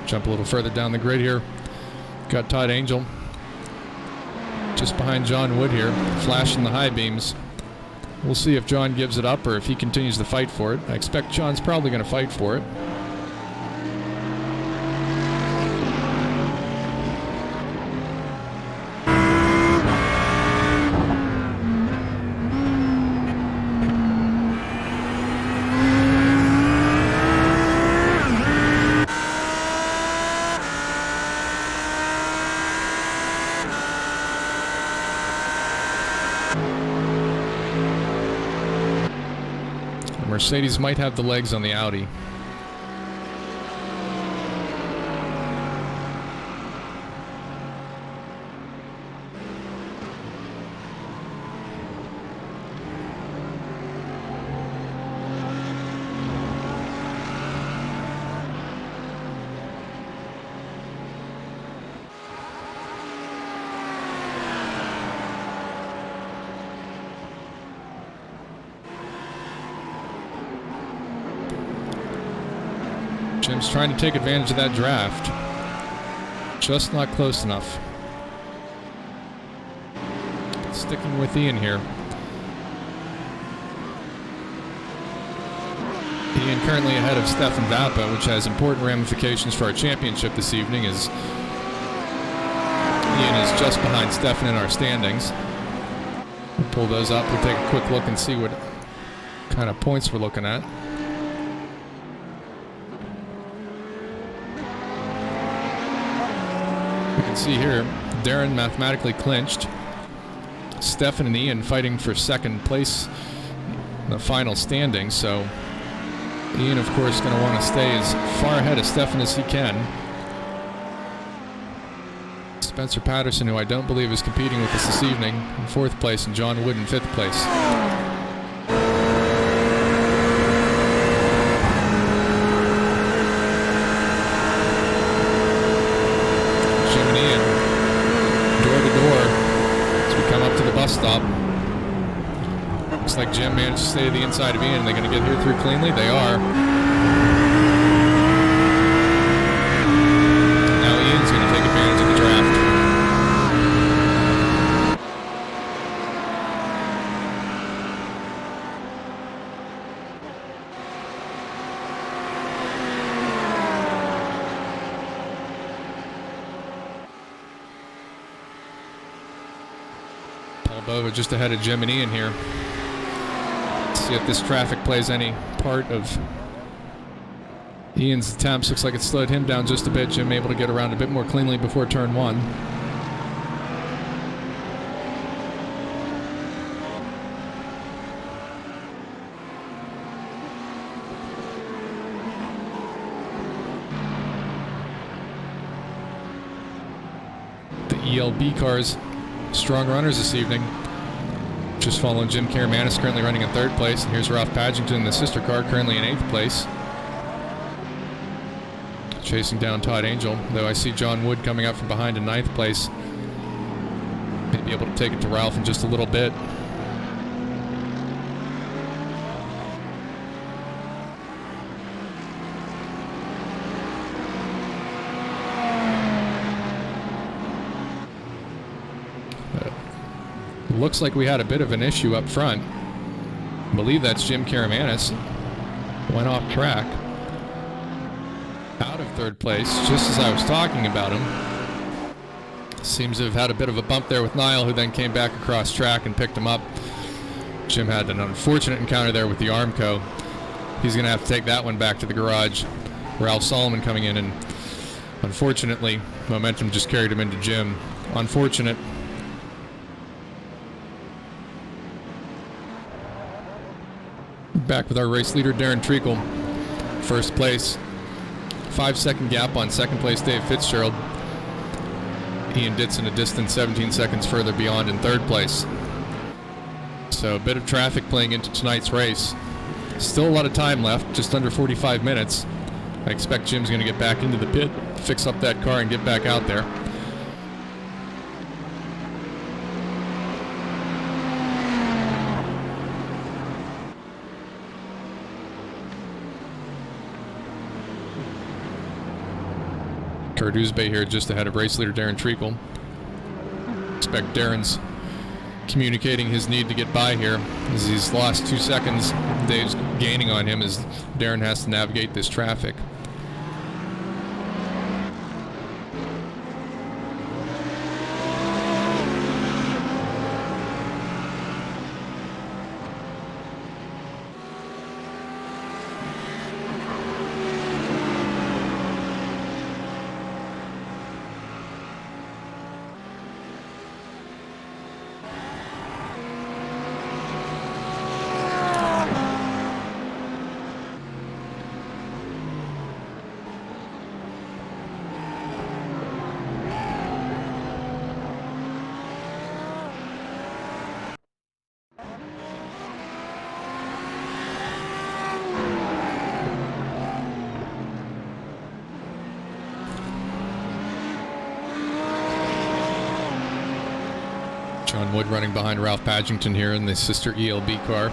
Jump a little further down the grid here. Got Todd Angel just behind John Wood here, flashing the high beams. We'll see if John gives it up or if he continues to fight for it. I expect John's probably going to fight for it. Mercedes might have the legs on the Audi. Jim's trying to take advantage of that draft. Just not close enough. Sticking with Ian here. Ian currently ahead of Stefan Vappa, which has important ramifications for our championship this evening, as Ian is just behind Stefan in our standings. We'll pull those up. We'll take a quick look and see what kind of points we're looking at. You can see here, Darren mathematically clinched. Stefan and Ian fighting for second place in the final standings, so Ian, of course, is going to want to stay as far ahead of Stefan as he can. Spencer Patterson, who I don't believe is competing with us this evening, in 4th place, and John Wood in 5th place. Bus stop. Looks like Jim managed to stay to the inside of Ian. Are they going to get here through cleanly? They are. Now Ian's going to take advantage of the draft. Bova just ahead of Jim and Ian here. Let's see if this traffic plays any part of Ian's attempts. Looks like it slowed him down just a bit. Jim able to get around a bit more cleanly before turn 1. The ELB cars, strong runners this evening. Just following Jim Karamanis, currently running in 3rd place. And here's Ralph Padgington, the sister car, currently in 8th place. Chasing down Todd Angel, though I see John Wood coming up from behind in 9th place. May be able to take it to Ralph in just a little bit. Looks like we had a bit of an issue up front. I believe that's Jim Karamanis. Went off track. Out of 3rd place, just as I was talking about him. Seems to have had a bit of a bump there with Niall, who then came back across track and picked him up. Jim had an unfortunate encounter there with the Armco. He's going to have to take that one back to the garage. Ralph Solomon coming in, and unfortunately, momentum just carried him into Jim. Unfortunate. Back with our race leader, Darren Treacle. 1st place. 5-second gap on 2nd place, Dave Fitzgerald. Ian Ditson a distant 17 seconds further beyond in 3rd place. So a bit of traffic playing into tonight's race. Still a lot of time left, just under 45 minutes. I expect Jim's going to get back into the pit, fix up that car, and get back out there. Kurt Ousbay here just ahead of race leader Darren Treacle. Expect Darren's communicating his need to get by here as he's lost 2 seconds. Dave's gaining on him as Darren has to navigate this traffic. John Wood running behind Ralph Padgington here in the sister ELB car.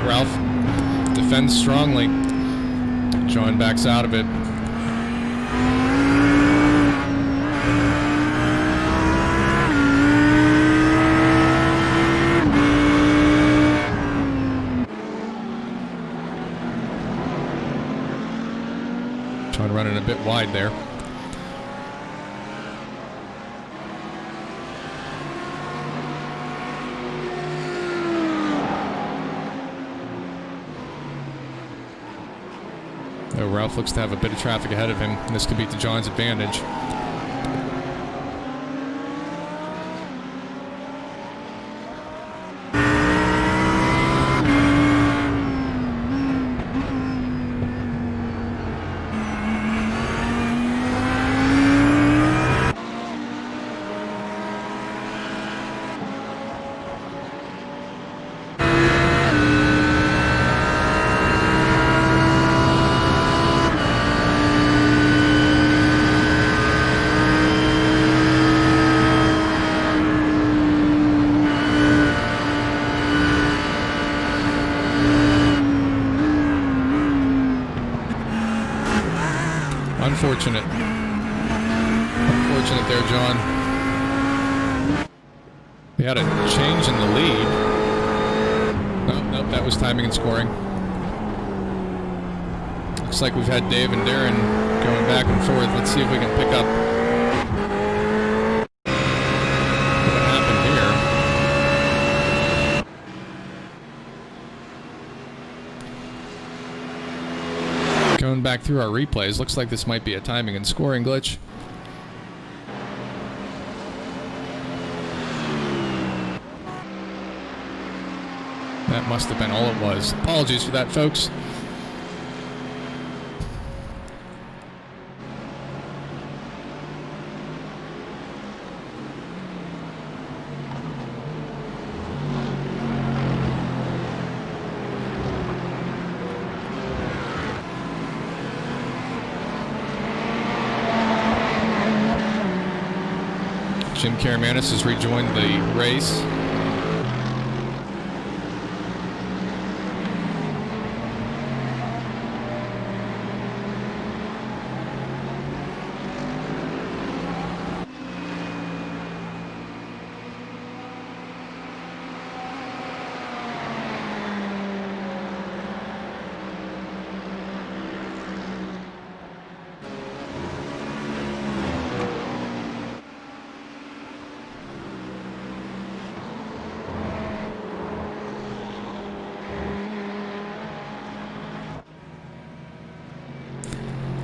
Ralph defends strongly. John backs out of it. John running a bit wide there. Ralph looks to have a bit of traffic ahead of him, and this could be to John's advantage. Unfortunate. Unfortunate there, John. We had a change in the lead. Nope, that was timing and scoring. Looks like we've had Dave and Darren going back and forth. Let's see if we can pick up what happened here. Going back through our replays, looks like this might be a timing and scoring glitch. That must have been all it was. Apologies for that, folks. Jim Karamanis has rejoined the race.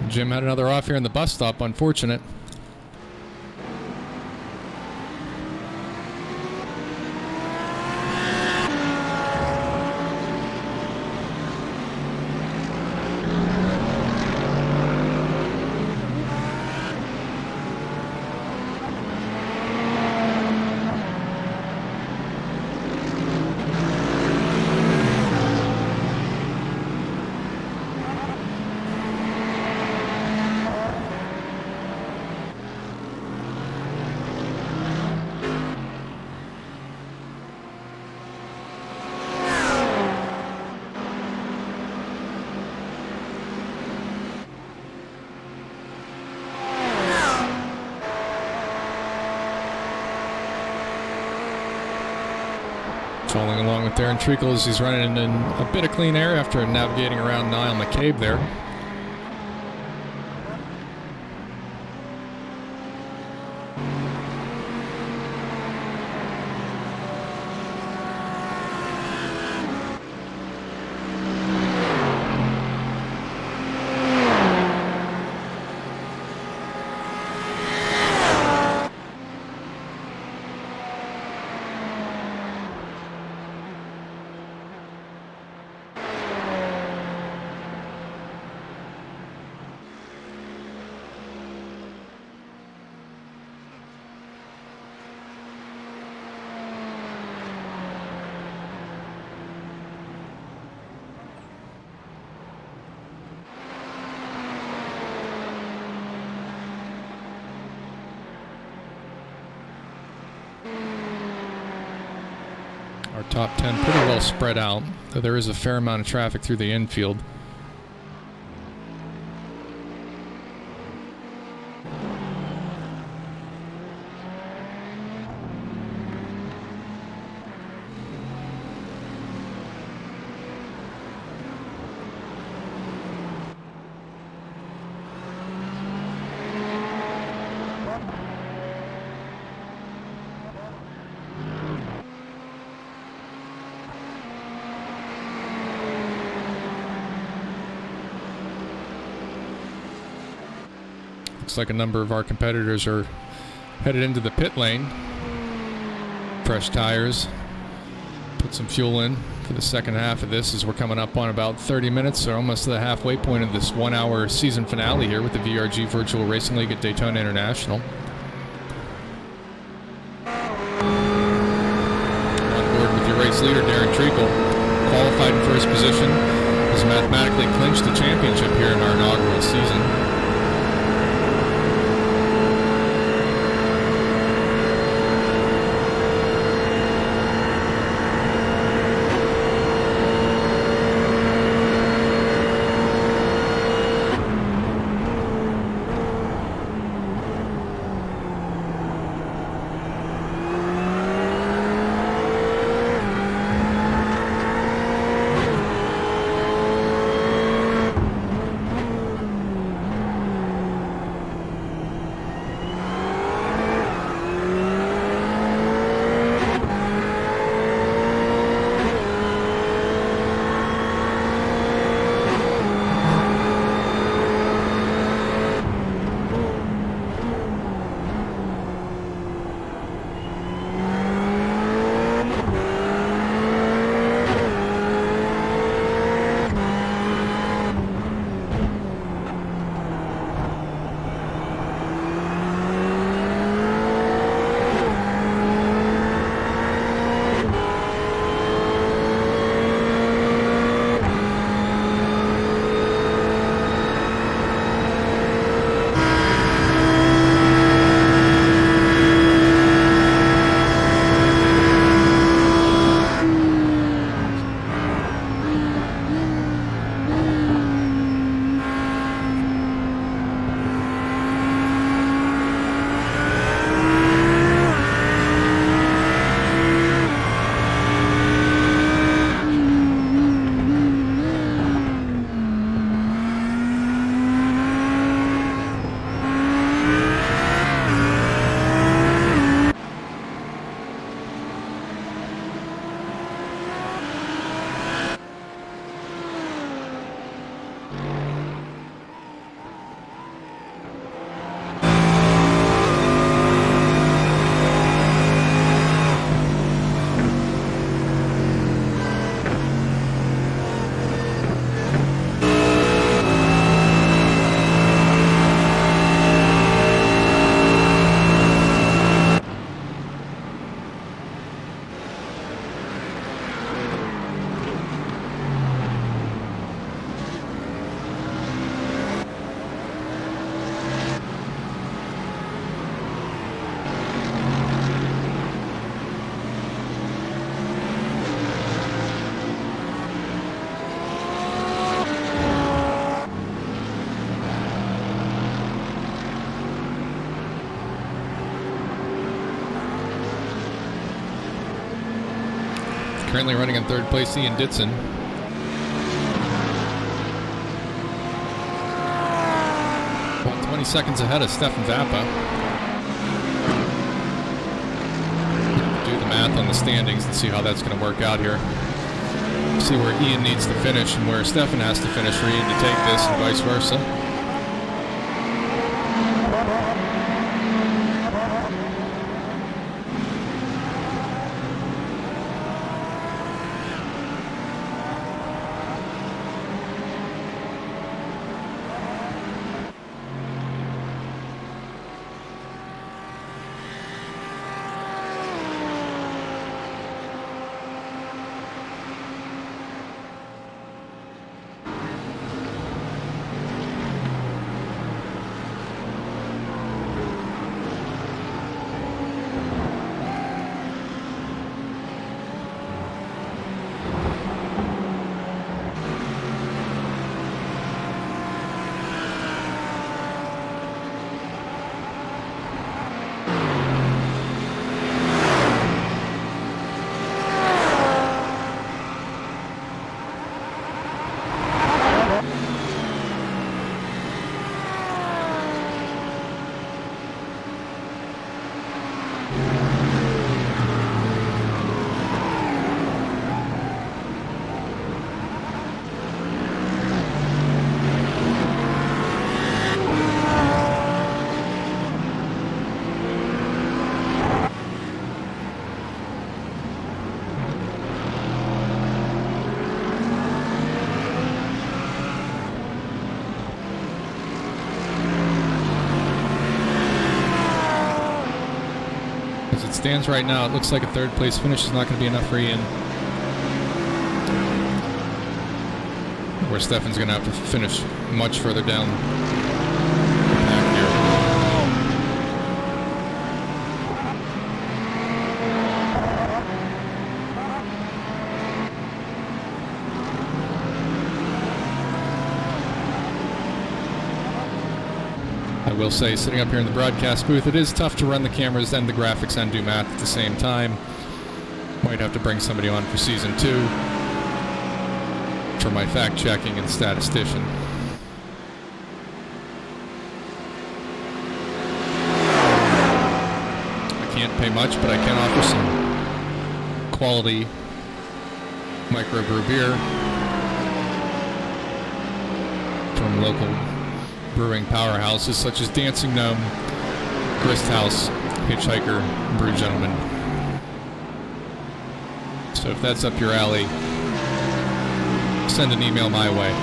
Jim had another off here in the bus stop, unfortunate. Following along with Darren Treacle as he's running in a bit of clean air after navigating around Niall McCabe there. Our top 10 pretty well spread out, though there is a fair amount of traffic through the infield. Looks like a number of our competitors are headed into the pit lane. Fresh tires. Put some fuel in for the second half of this as we're coming up on about 30 minutes, so almost to the halfway point of this 1-hour season finale here with the VRG Virtual Racing League at Daytona International. On board with your race leader, Darren Treacle. Qualified in first position. Has mathematically clinched the championship here in our inaugural season. Currently running in third place, Ian Ditson. About 20 seconds ahead of Stefan Zappa. Do the math on the standings and see how that's going to work out here. See where Ian needs to finish and where Stefan has to finish for Ian to take this and vice versa. stands right now, it looks like a third place finish is not going to be enough for Ian. Where Stefan's going to have to finish much further down the pack here. I will say, sitting up here in the broadcast booth, it is tough to run the cameras and the graphics and do math at the same time. Might have to bring somebody on for Season 2 for my fact-checking and statistician. I can't pay much, but I can offer some quality microbrew beer from local brewing powerhouses such as Dancing Gnome, Grist House, Hitchhiker, Brew Gentleman. So if that's up your alley, send an email my way.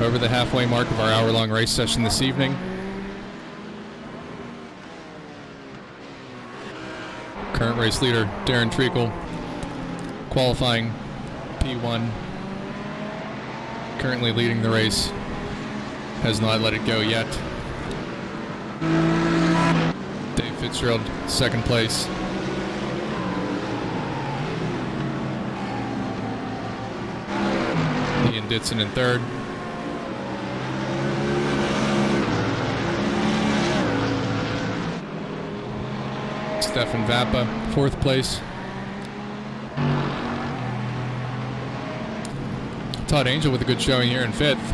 Over the halfway mark of our hour-long race session this evening. Current race leader, Darren Treacle, qualifying P1, currently leading the race, has not let it go yet. Dave Fitzgerald, second place. Ian Ditson in third. Stefan Vappa, fourth place. Todd Angel with a good showing here in fifth.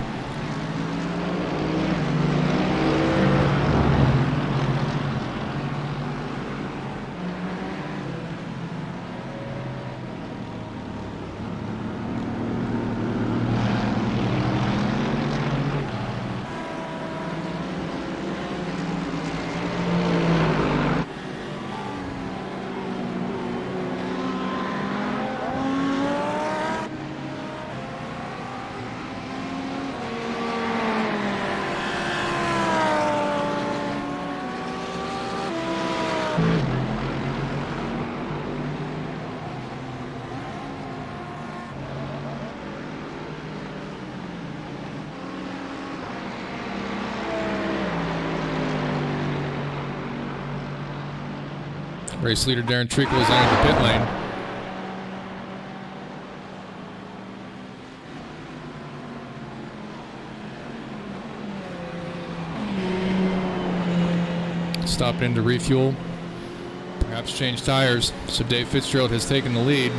Race leader Darren Treacle is out of the pit lane. Stopped in to refuel, perhaps change tires, so Dave Fitzgerald has taken the lead,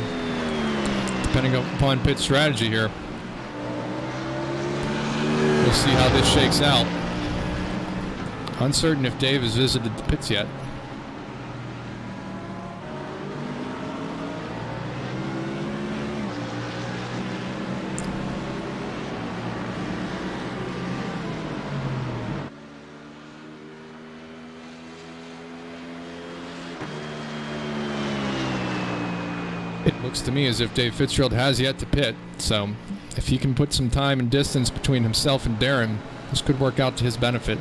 depending upon pit strategy here. We'll see how this shakes out. Uncertain if Dave has visited the pits yet. It looks to me as if Dave Fitzgerald has yet to pit, so if he can put some time and distance between himself and Darren, this could work out to his benefit.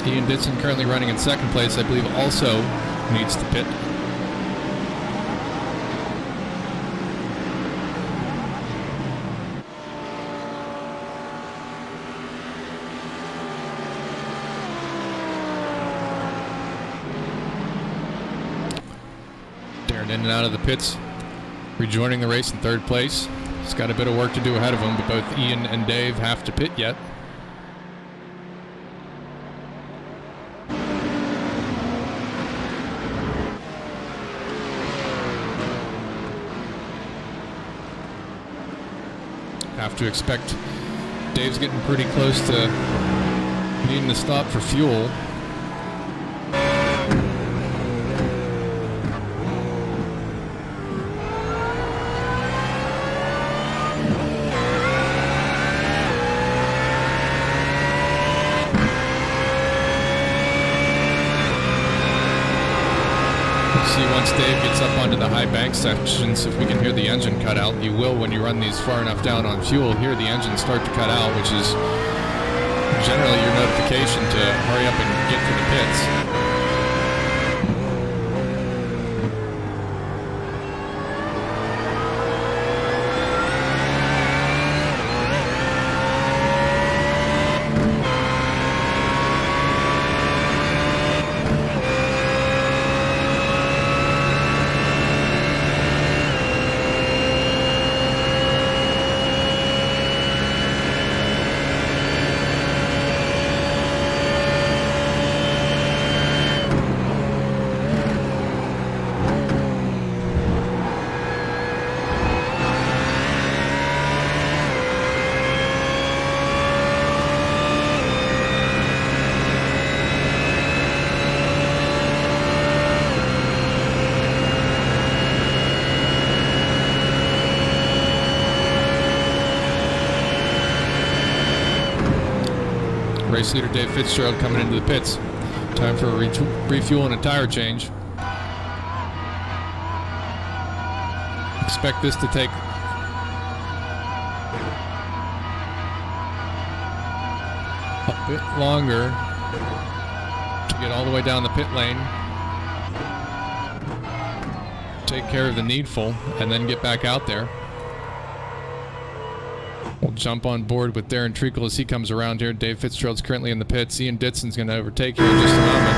Ian Ditson, currently running in second place, I believe also needs to pit. In and out of the pits, rejoining the race in third place. He's got a bit of work to do ahead of him, but both Ian and Dave have to pit yet. Have to expect Dave's getting pretty close to needing to stop for fuel. See, once Dave gets up onto the high bank sections, if we can hear the engine cut out, you will, when you run these far enough down on fuel, hear the engine start to cut out, which is generally your notification to hurry up and get to the pits. Race leader Dave Fitzgerald coming into the pits. Time for a refuel and a tire change. Expect this to take a bit longer to get all the way down the pit lane, take care of the needful, and then get back out there. We'll jump on board with Darren Treacle as he comes around here. Dave Fitzgerald's currently in the pits. Ian Ditson's going to overtake here in just a moment.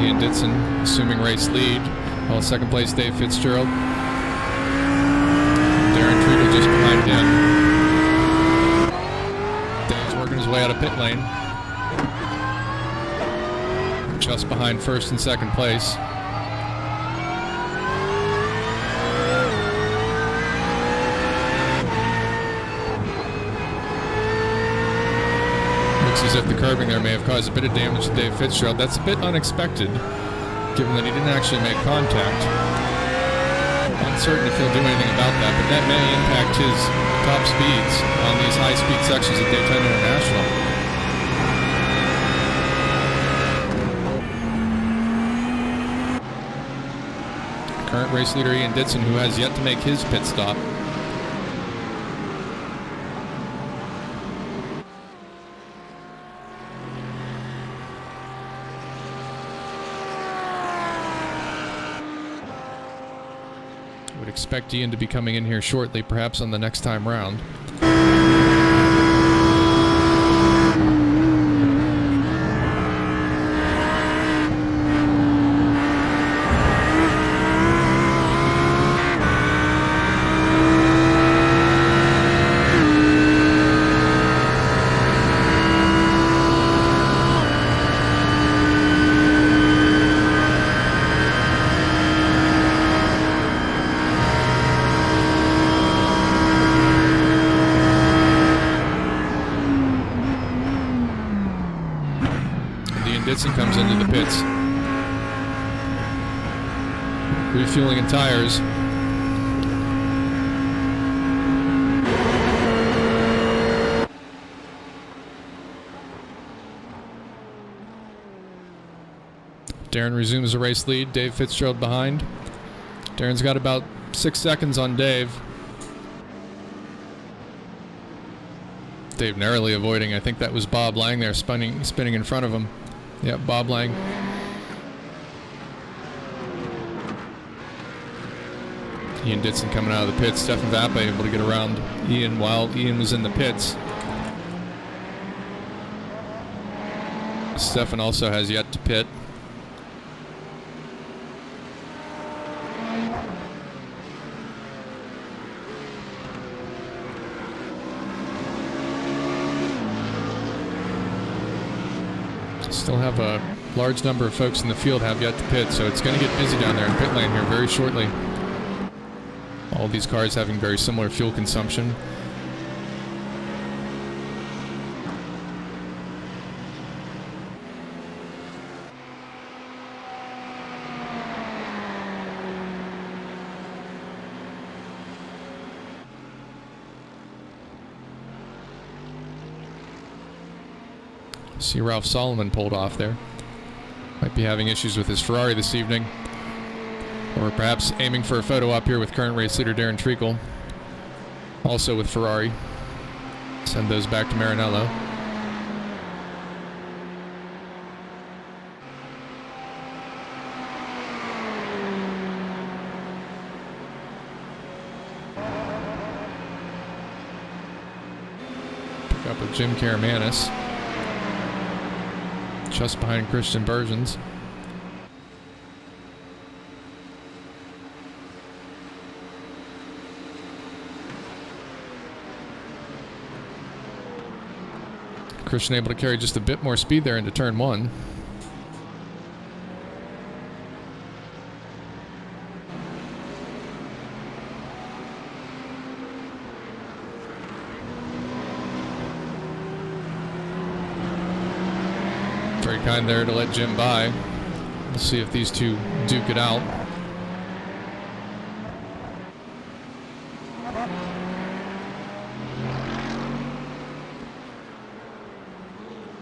Ian Ditson assuming race lead. Well, second place Dave Fitzgerald. Darren Treacle just behind him. Dave's working his way out of pit lane. Just behind first and second place. As if the curbing there may have caused a bit of damage to Dave Fitzgerald. That's a bit unexpected, given that he didn't actually make contact. Uncertain if he'll do anything about that, but that may impact his top speeds on these high-speed sections at Daytona International. Current race leader Ian Ditson, who has yet to make his pit stop. Would expect Ian to be coming in here shortly, perhaps on the next time round. Ditson comes into the pits. Refueling and tires. Darren resumes the race lead. Dave Fitzgerald behind. Darren's got about 6 seconds on Dave. Dave narrowly avoiding. I think that was Bob Lang there spinning in front of him. Yep, Bob Lang. Ian Ditson coming out of the pits. Stefan Vappa able to get around Ian while Ian was in the pits. Stefan also has yet to pit. Still have a large number of folks in the field have yet to pit, so it's going to get busy down there in pit lane here very shortly. All these cars having very similar fuel consumption. See Ralph Solomon pulled off there. Might be having issues with his Ferrari this evening. Or perhaps aiming for a photo op here with current race leader Darren Treacle. Also with Ferrari. Send those back to Maranello. Pick up with Jim Karamanis. Just behind Christian Bergens. Christian able to carry just a bit more speed there into turn one. Very kind there to let Jim by. We'll see if these two duke it out.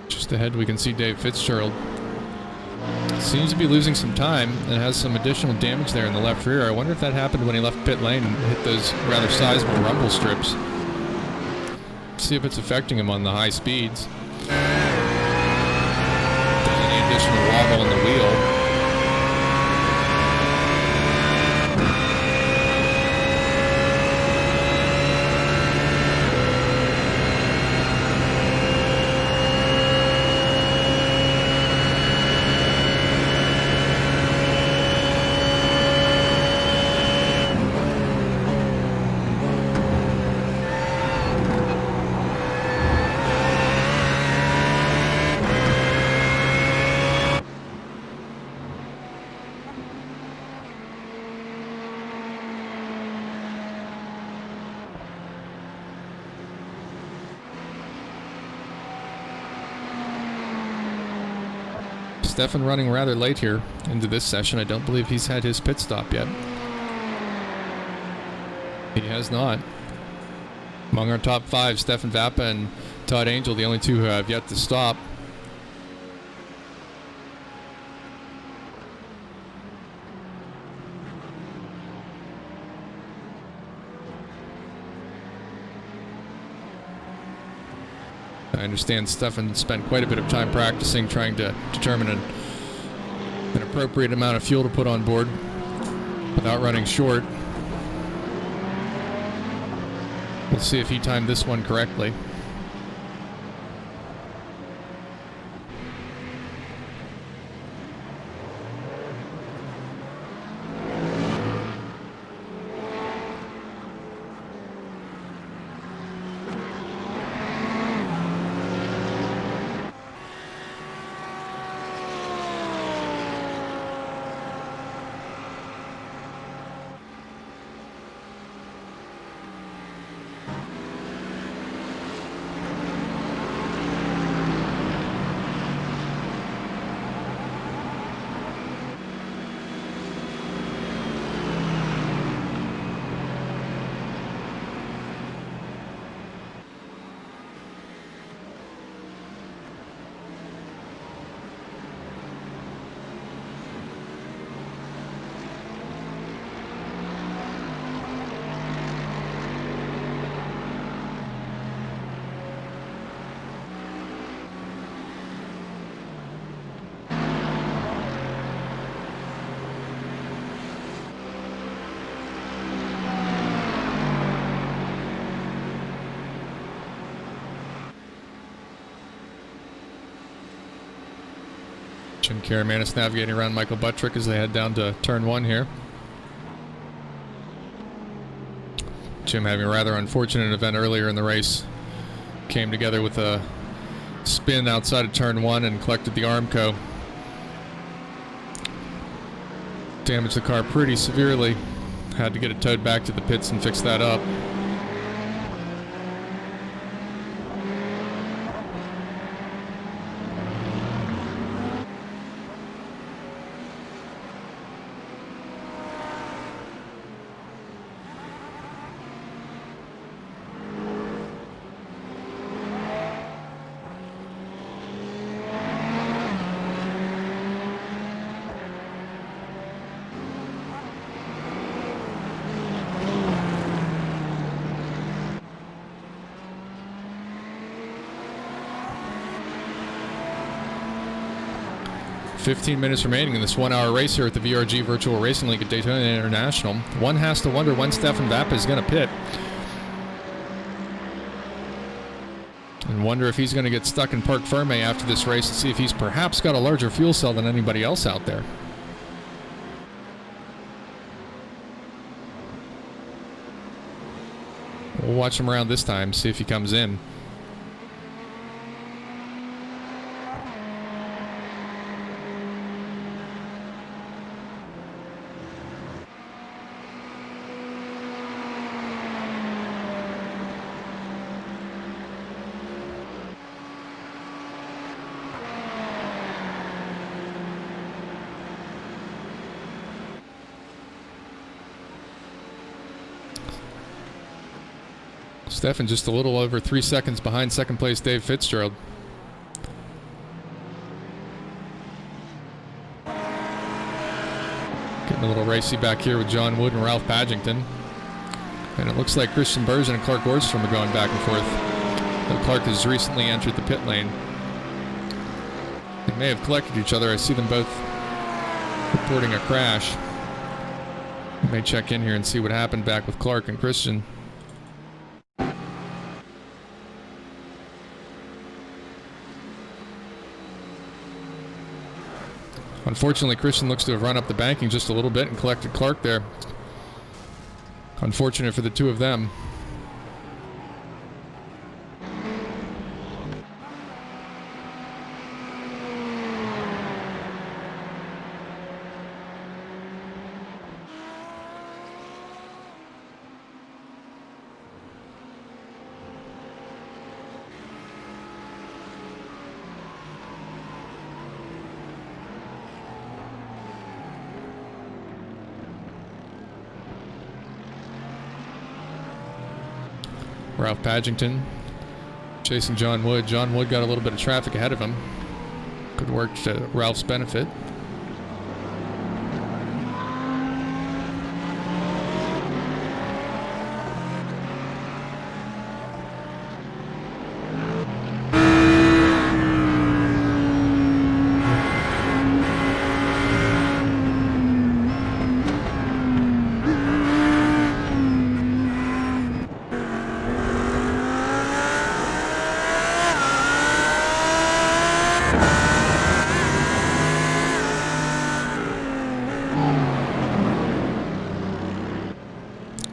Just ahead we can see Dave Fitzgerald. Seems to be losing some time and has some additional damage there in the left rear. I wonder if that happened when he left pit lane and hit those rather sizable rumble strips. See if it's affecting him on the high speeds. Any additional wobble in the wheel. Stefan running rather late here into this session. I don't believe he's had his pit stop yet. He has not. Among our top five, Stefan Vappa and Todd Angel, the only two who have yet to stop. I understand Stefan spent quite a bit of time practicing, trying to determine an appropriate amount of fuel to put on board without running short. We'll see if he timed this one correctly. Jim Karamanis navigating around Michael Buttrick as they head down to turn one here. Jim having a rather unfortunate event earlier in the race. Came together with a spin outside of turn one and collected the Armco. Damaged the car pretty severely. Had to get it towed back to the pits and fix that up. 15 minutes remaining in this 1-hour race here at the VRG Virtual Racing League at Daytona International. One has to wonder when Stefan Vappa is going to pit. And wonder if he's going to get stuck in Parc Ferme after this race and see if he's perhaps got a larger fuel cell than anybody else out there. We'll watch him around this time, see if he comes in. Stefan just a little over 3 seconds behind second place Dave Fitzgerald. Getting a little racy back here with John Wood and Ralph Badgington. And it looks like Christian Bergen and Clark Orstrom are going back and forth. Though Clark has recently entered the pit lane. They may have collected each other. I see them both reporting a crash. We may check in here and see what happened back with Clark and Christian. Unfortunately, Christian looks to have run up the banking just a little bit and collected Clark there. Unfortunate for the two of them. Ralph Badgington chasing John Wood. John Wood got a little bit of traffic ahead of him. Good work to Ralph's benefit.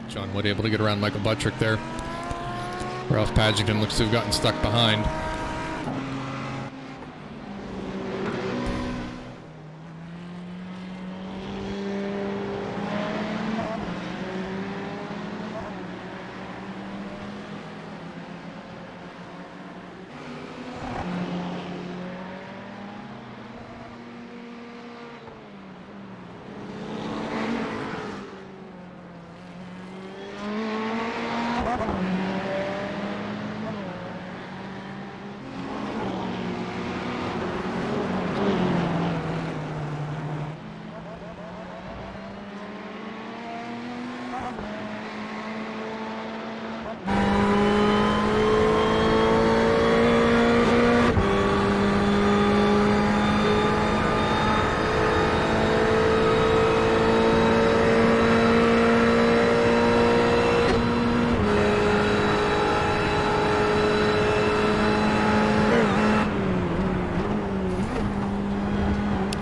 John Wood able to get around Michael Buttrick there. Ralph Badgington looks to have gotten stuck behind.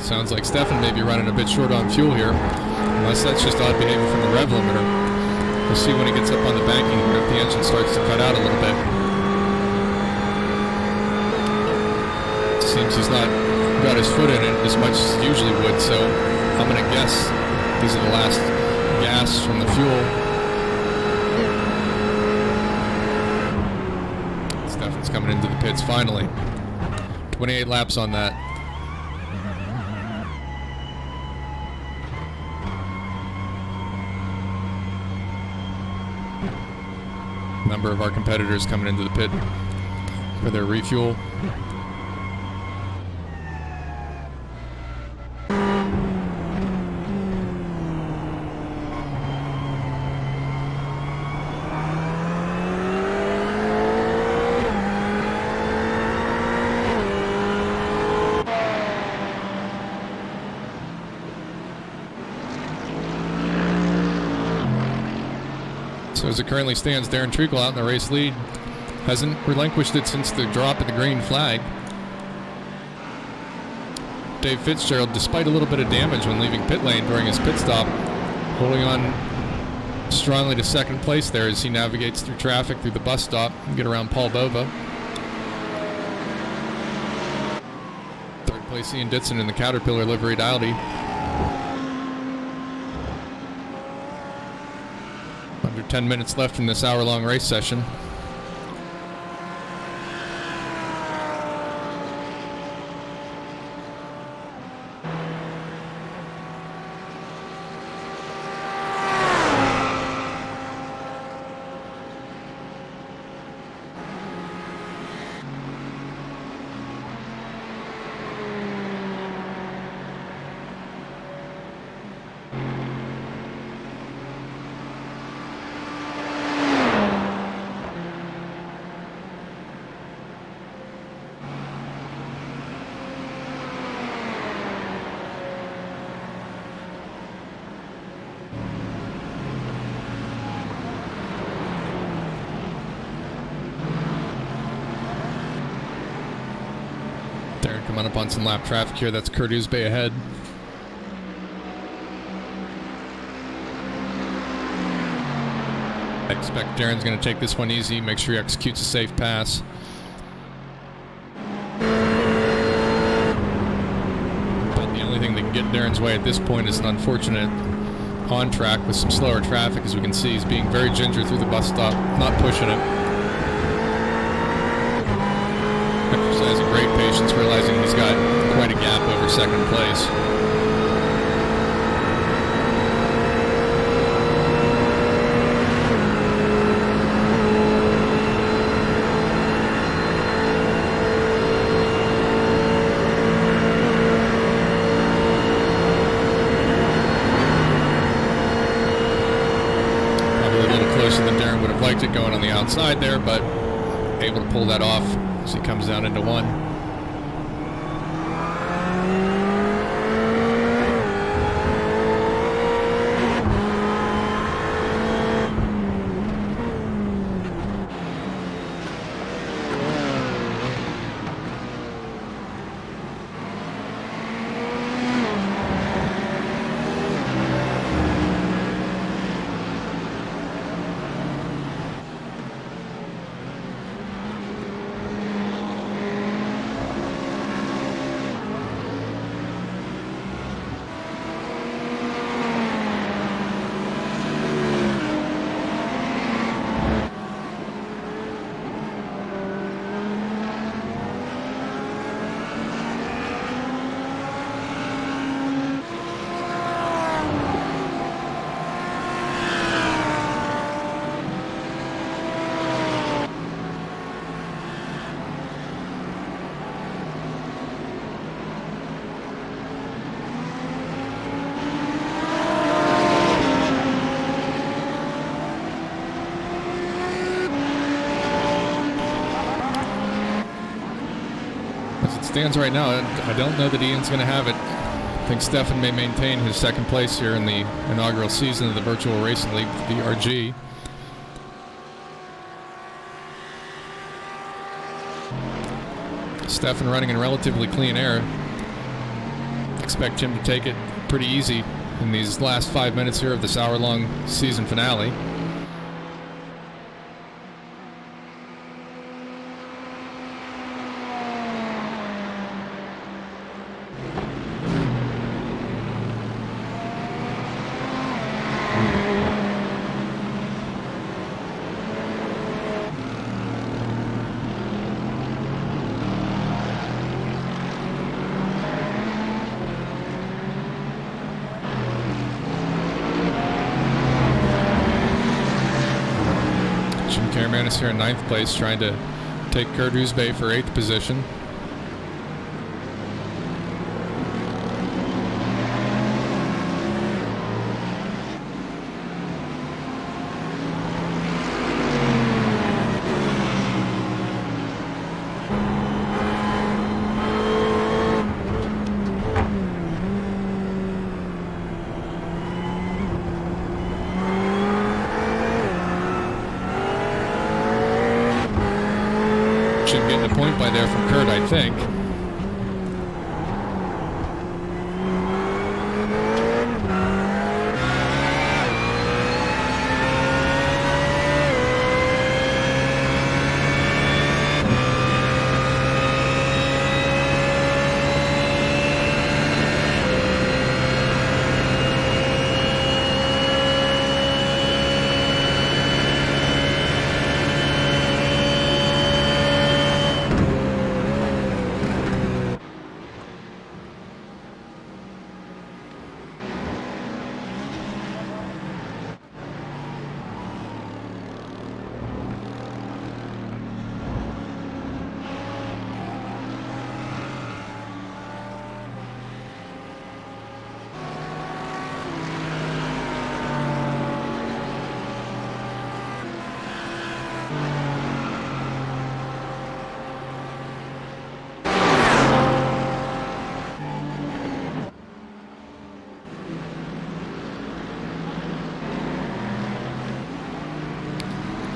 Sounds like Stefan may be running a bit short on fuel here, unless that's just odd behavior from the rev limiter. We'll see when he gets up on the banking here if the engine starts to cut out a little bit. Seems he's not got his foot in it as much as he usually would, so I'm going to guess these are the last gas from the fuel. Stefan's coming into the pits finally. 28 laps on that. Number of our competitors coming into the pit for their refuel. So as it currently stands, Darren Treacle out in the race lead. Hasn't relinquished it since the drop of the green flag. Dave Fitzgerald, despite a little bit of damage when leaving pit lane during his pit stop, holding on strongly to second place there as he navigates through traffic through the bus stop and get around Paul Bova. Third place Ian Ditson in the Caterpillar liveried Audi. Under 10 minutes left in this hour-long race session. Coming up on some lap traffic here. That's Kurt Oosbay ahead. I expect Darren's going to take this one easy, make sure he executes a safe pass. But the only thing that can get Darren's way at this point is an unfortunate on track with some slower traffic. As we can see, he's being very ginger through the bus stop, not pushing it. Exercising great patience, realizing he's got quite a gap over second place. Probably a little closer than Darren would have liked it going on the outside there, but able to pull that off as he comes down into one. Stands right now, I don't know that Ian's going to have it. I think Stefan may maintain his second place here in the inaugural season of the Virtual Racing League, VRG. Stefan running in relatively clean air. Expect him to take it pretty easy in these last 5 minutes here of this hour-long season finale. Cameraman is here in 9th place, trying to take Kurt Oosbay for 8th position. by there from Kurt, I think.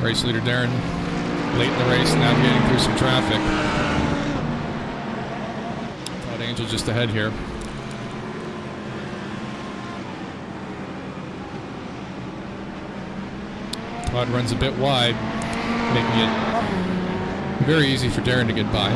Race leader Darren late in the race, navigating through some traffic. Todd Angel just ahead here. Todd runs a bit wide, making it very easy for Darren to get by.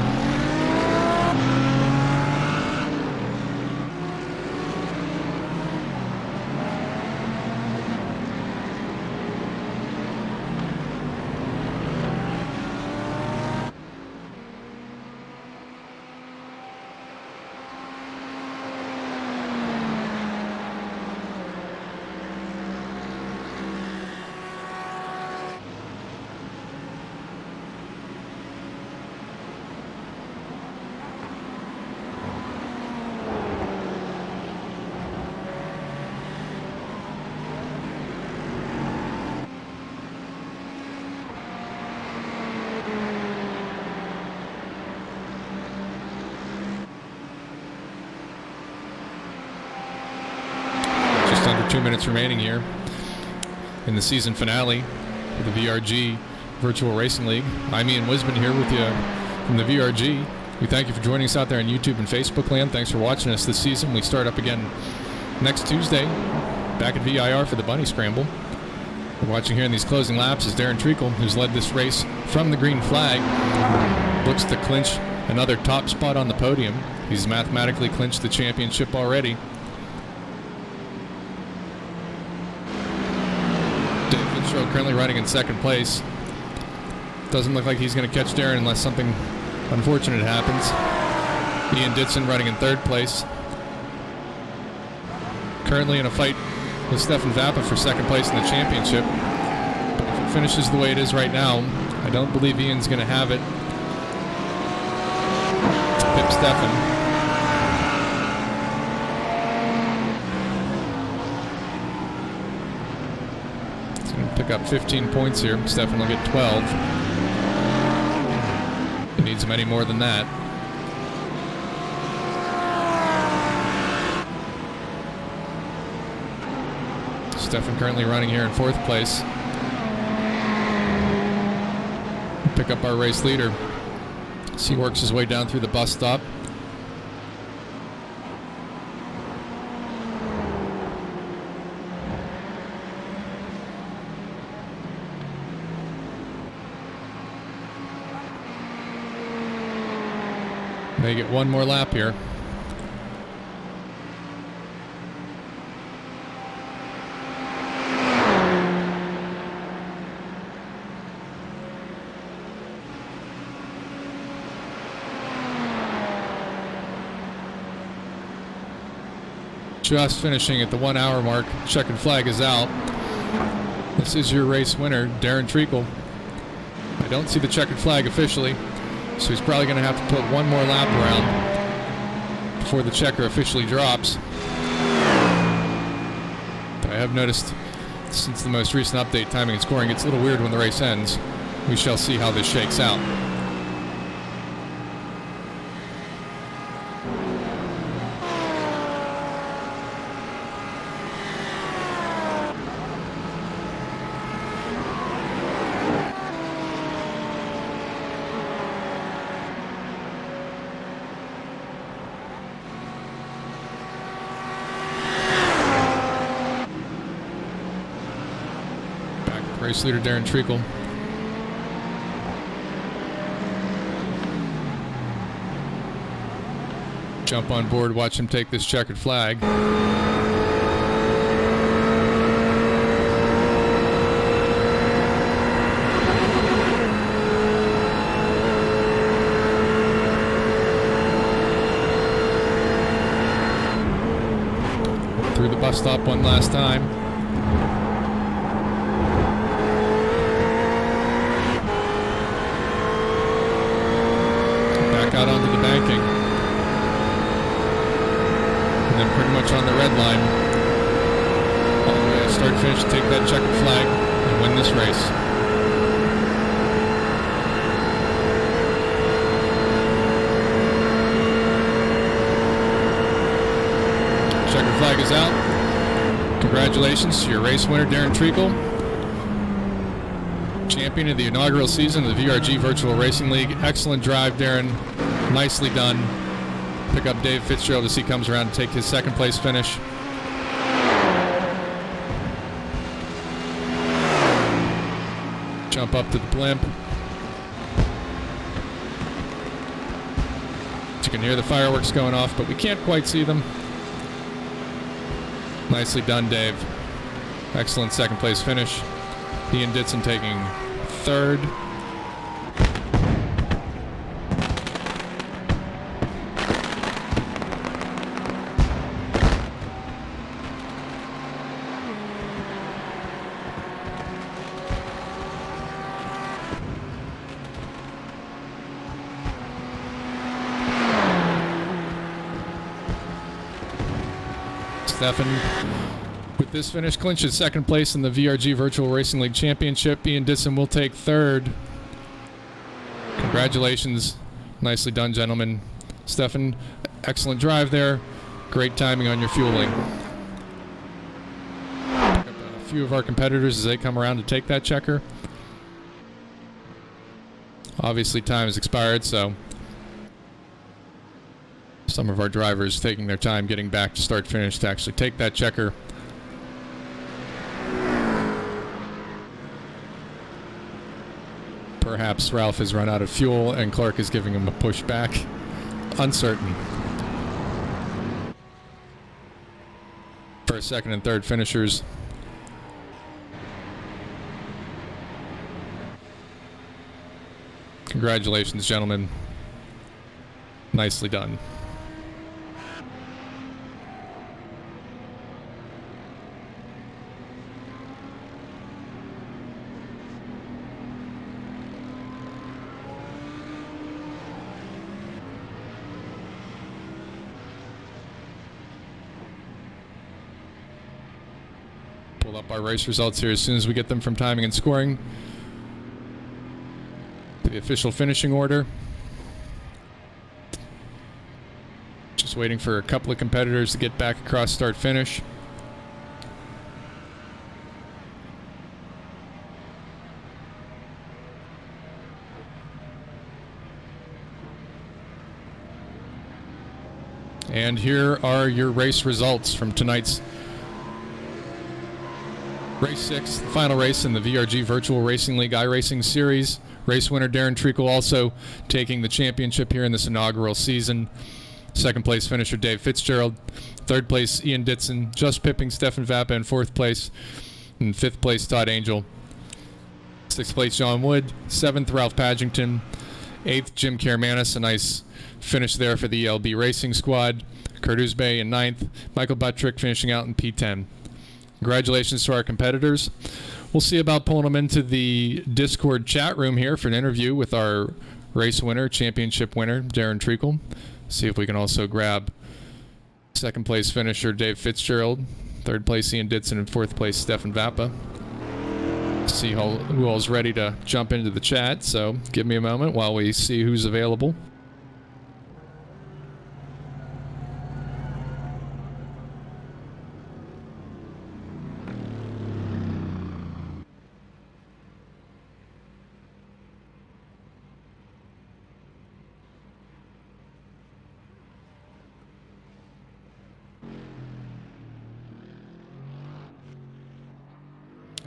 Under 2 minutes remaining here in the season finale for the VRG Virtual Racing League. I'm Ian Wisman here with you from the VRG. We thank you for joining us out there on YouTube and Facebook land. Thanks for watching us this season. We start up again next Tuesday back at VIR for the Bunny Scramble. We're watching here in these closing laps is Darren Treacle, who's led this race from the green flag, looks to clinch another top spot on the podium. He's mathematically clinched the championship already. Currently running in second place. Doesn't look like he's going to catch Darren unless something unfortunate happens. Ian Ditson running in third place. Currently in a fight with Stefan Vappa for second place in the championship. But if it finishes the way it is right now, I don't believe Ian's going to have it. Pip Stefan. Pick up 15 points here. Stefan will get 12. He needs many more than that. Stefan currently running here in fourth place. Pick up our race leader. As he works his way down through the bus stop. They get one more lap here. Just finishing at the 1 hour mark. Checkered flag is out. This is your race winner, Darren Treacle. I don't see the checkered flag officially. So he's probably going to have to put one more lap around before the checker officially drops. But I have noticed since the most recent update, timing and scoring gets a little weird when the race ends. We shall see how this shakes out. Race leader Darren Treacle. Jump on board, watch him take this checkered flag. Through the bus stop one last time. Back out onto the banking. And then pretty much on the red line. All the way to start finish, take that checkered flag and win this race. Checkered flag is out. Congratulations to your race winner, Darren Treacle. Champion of the inaugural season of the VRG Virtual Racing League. Excellent drive, Darren. Nicely done. Pick up Dave Fitzgerald as he comes around to take his second place finish. Jump up to the blimp. You can hear the fireworks going off, but we can't quite see them. Nicely done, Dave. Excellent second place finish. Ian Ditson taking third. Stefan, with this finish, clinches second place in the VRG Virtual Racing League Championship. Ian Ditson will take third. Congratulations. Nicely done, gentlemen. Stefan, excellent drive there. Great timing on your fueling. Pick up a few of our competitors as they come around to take that checker. Obviously, time has expired, so some of our drivers taking their time getting back to start finish to actually take that checker. Perhaps Ralph has run out of fuel and Clark is giving him a push back. Uncertain. First, second, and third finishers. Congratulations, gentlemen. Nicely done. Pull up our race results here as soon as we get them from timing and scoring. The official finishing order. Just waiting for a couple of competitors to get back across start finish. And here are your race results from tonight's Race 6, the final race in the VRG Virtual Racing League iRacing Series. Race winner Darren Treacle also taking the championship here in this inaugural season. Second place finisher Dave Fitzgerald. Third place Ian Ditson, just pipping Stefan Vappa in fourth place. And fifth place Todd Angel. Sixth place John Wood. Seventh Ralph Padgington. Eighth Jim Karamanis, a nice finish there for the ELB Racing Squad. Kurt Uzbey in ninth. Michael Buttrick finishing out in P10. Congratulations to our competitors. We'll see about pulling them into the Discord chat room here for an interview with our race winner, championship winner, Darren Treacle. See if we can also grab second place finisher Dave Fitzgerald, third place Ian Ditson, and fourth place Stefan Vappa. See who all's ready to jump into the chat, so give me a moment while we see who's available.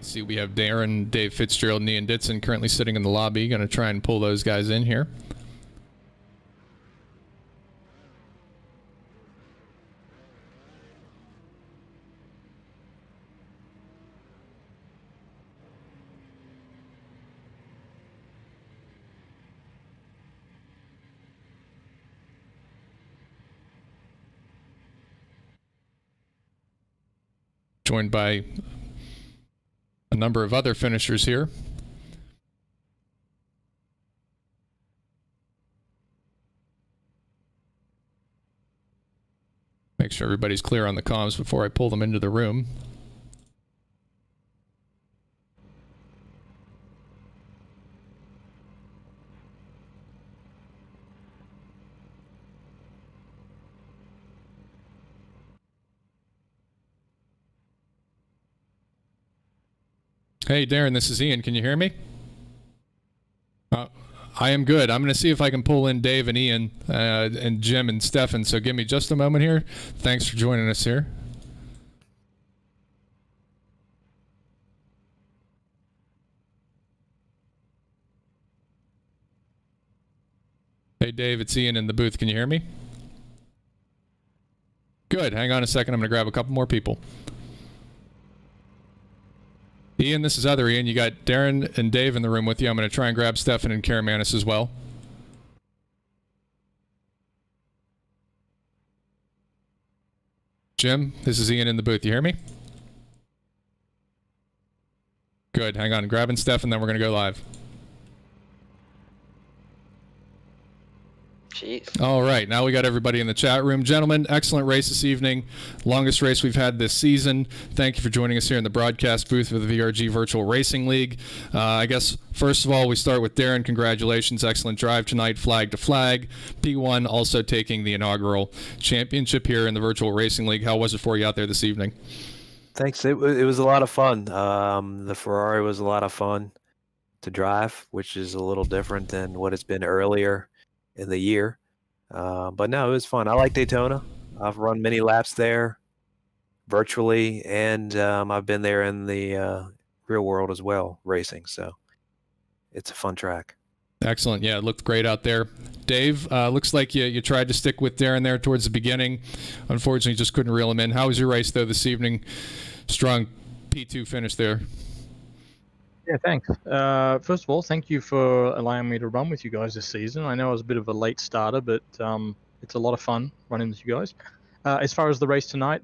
See, we have Darren, Dave Fitzgerald, and Ian Ditson currently sitting in the lobby. Going to try and pull those guys in here. Joined by a number of other finishers here. Make sure everybody's clear on the comms before I pull them into the room. Hey, Darren, this is Ian. Can you hear me? I am good. I'm going to see if I can pull in Dave and Ian and Jim and Stefan. So give me just a moment here. Thanks for joining us here. Hey, Dave, it's Ian in the booth. Can you hear me? Good. Hang on a second. I'm going to grab a couple more people. Ian, this is other Ian. You got Darren and Dave in the room with you. I'm going to try and grab Stefan and Karamanis as well. Jim, this is Ian in the booth. You hear me? Good. Hang on. Grabbing Stefan, then we're going to go live. Jeez. All right, now we got everybody in the chat room. Gentlemen, excellent race this evening. Longest race we've had this season. Thank you for joining us here in the broadcast booth for the VRG Virtual Racing League. I guess, first of all, we start with Darren. Congratulations. Excellent drive tonight, flag to flag. P1 also taking the inaugural championship here in the Virtual Racing League. How was it for you out there this evening? Thanks. It was a lot of fun. The Ferrari was a lot of fun to drive, which is a little different than what it's been earlier in the year. But no, it was fun. I like Daytona. I've run many laps there virtually, and I've been there in the real world as well, racing. So it's a fun track. Excellent. Yeah, it looked great out there. Dave, looks like you tried to stick with Darren there towards the beginning. Unfortunately, just couldn't reel him in. How was your race, though, this evening? Strong P2 finish there. Yeah, thanks. First of all, thank you for allowing me to run with you guys this season. I know I was a bit of a late starter, but it's a lot of fun running with you guys. As far as the race tonight,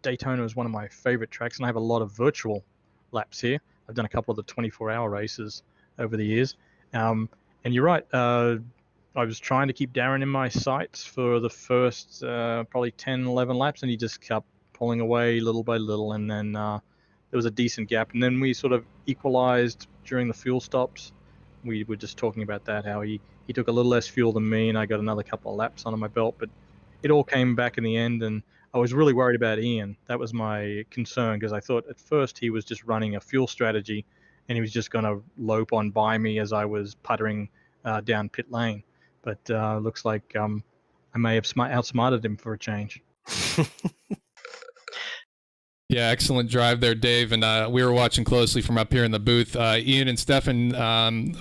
Daytona is one of my favorite tracks, and I have a lot of virtual laps here. I've done a couple of the 24-hour races over the years. And you're right. I was trying to keep Darren in my sights for the first probably 10, 11 laps, and he just kept pulling away little by little, and then there was a decent gap, and then we sort of equalized during the fuel stops. We were just talking about that, how he took a little less fuel than me, and I got another couple of laps under my belt, but it all came back in the end, and I was really worried about Ian. That was my concern, because I thought at first he was just running a fuel strategy, and he was just going to lope on by me as I was puttering down pit lane. But looks like I may have outsmarted him for a change. Yeah, excellent drive there, Dave. And we were watching closely from up here in the booth. Ian and Stefan,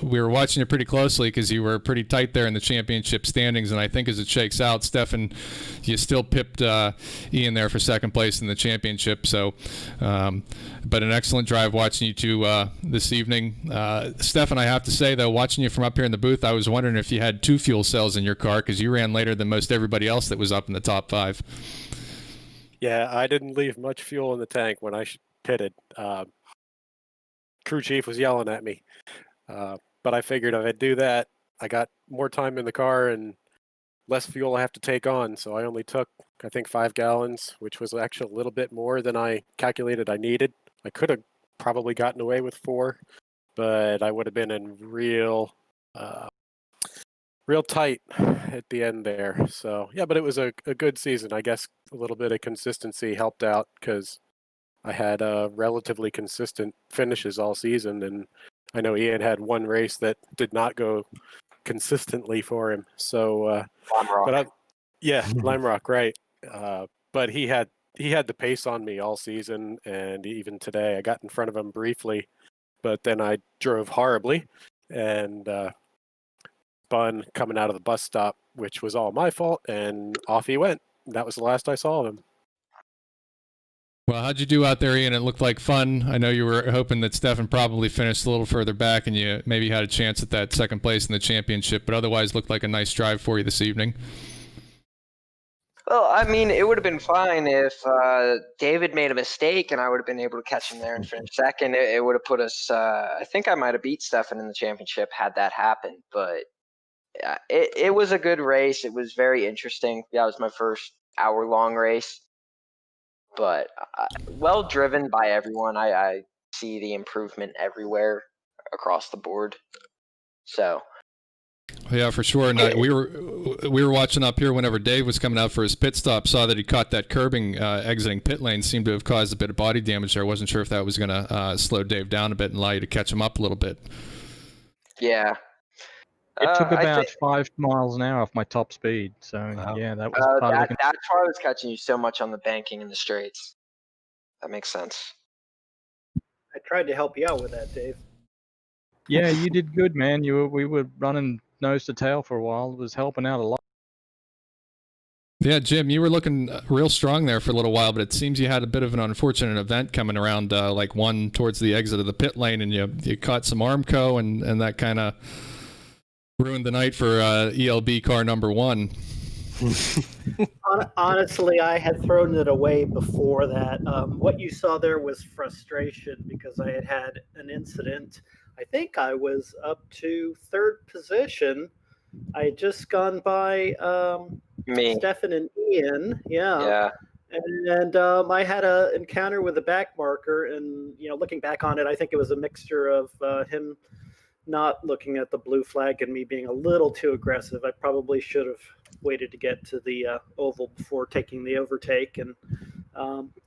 we were watching you pretty closely because you were pretty tight there in the championship standings. And I think as it shakes out, Stefan, you still pipped Ian there for second place in the championship. So, but an excellent drive watching you two this evening. Stefan, I have to say, though, watching you from up here in the booth, I was wondering if you had two fuel cells in your car because you ran later than most everybody else that was up in the top five. Yeah, I didn't leave much fuel in the tank when I pitted. Crew chief was yelling at me. But I figured if I do that, I got more time in the car and less fuel I have to take on. So I only took, I think, 5 gallons, which was actually a little bit more than I calculated I needed. I could have probably gotten away with 4, but I would have been in real tight at the end there. So yeah, but it was a good season. I guess a little bit of consistency helped out because I had relatively consistent finishes all season, and I know Ian had one race that did not go consistently for him. So Lime Rock. Lime Rock, right? But he had he had the pace on me all season, and even today I got in front of him briefly, but then I drove horribly and spun coming out of the bus stop, which was all my fault, and off he went. That was the last I saw of him. Well, how'd you do out there, Ian? It looked like fun. I know you were hoping that Stefan probably finished a little further back and you maybe had a chance at that second place in the championship, but otherwise looked like a nice drive for you this evening. Well, I mean, it would have been fine if David made a mistake and I would have been able to catch him there and finish second. It would have put us, I think I might have beat Stefan in the championship had that happened. But yeah, it was a good race. It was very interesting. Yeah, it was my first hour-long race. But well driven by everyone. I see the improvement everywhere across the board. So. Yeah, for sure. And we were watching up here whenever Dave was coming out for his pit stop, saw that he caught that curbing exiting pit lane, seemed to have caused a bit of body damage there. I wasn't sure if that was going to slow Dave down a bit and allow you to catch him up a little bit. Yeah. It took about 5 miles an hour off my top speed. So, Wow. yeah, that was part of the... That's why I was catching you so much on the banking in the straights. That makes sense. I tried to help you out with that, Dave. Yeah, you did good, man. We were running nose to tail for a while. It was helping out a lot. Yeah, Jim, you were looking real strong there for a little while, but it seems you had a bit of an unfortunate event coming around like one towards the exit of the pit lane, and you caught some Armco, and that kind of ruined the night for ELB car number 1. Honestly, I had thrown it away before that. What you saw there was frustration because I had an incident. I think I was up to 3rd position. I had just gone by Me. Stefan and Ian. Yeah. And I had an encounter with a back marker, and looking back on it, I think it was a mixture of him not looking at the blue flag and me being a little too aggressive. I probably should have waited to get to the oval before taking the overtake. And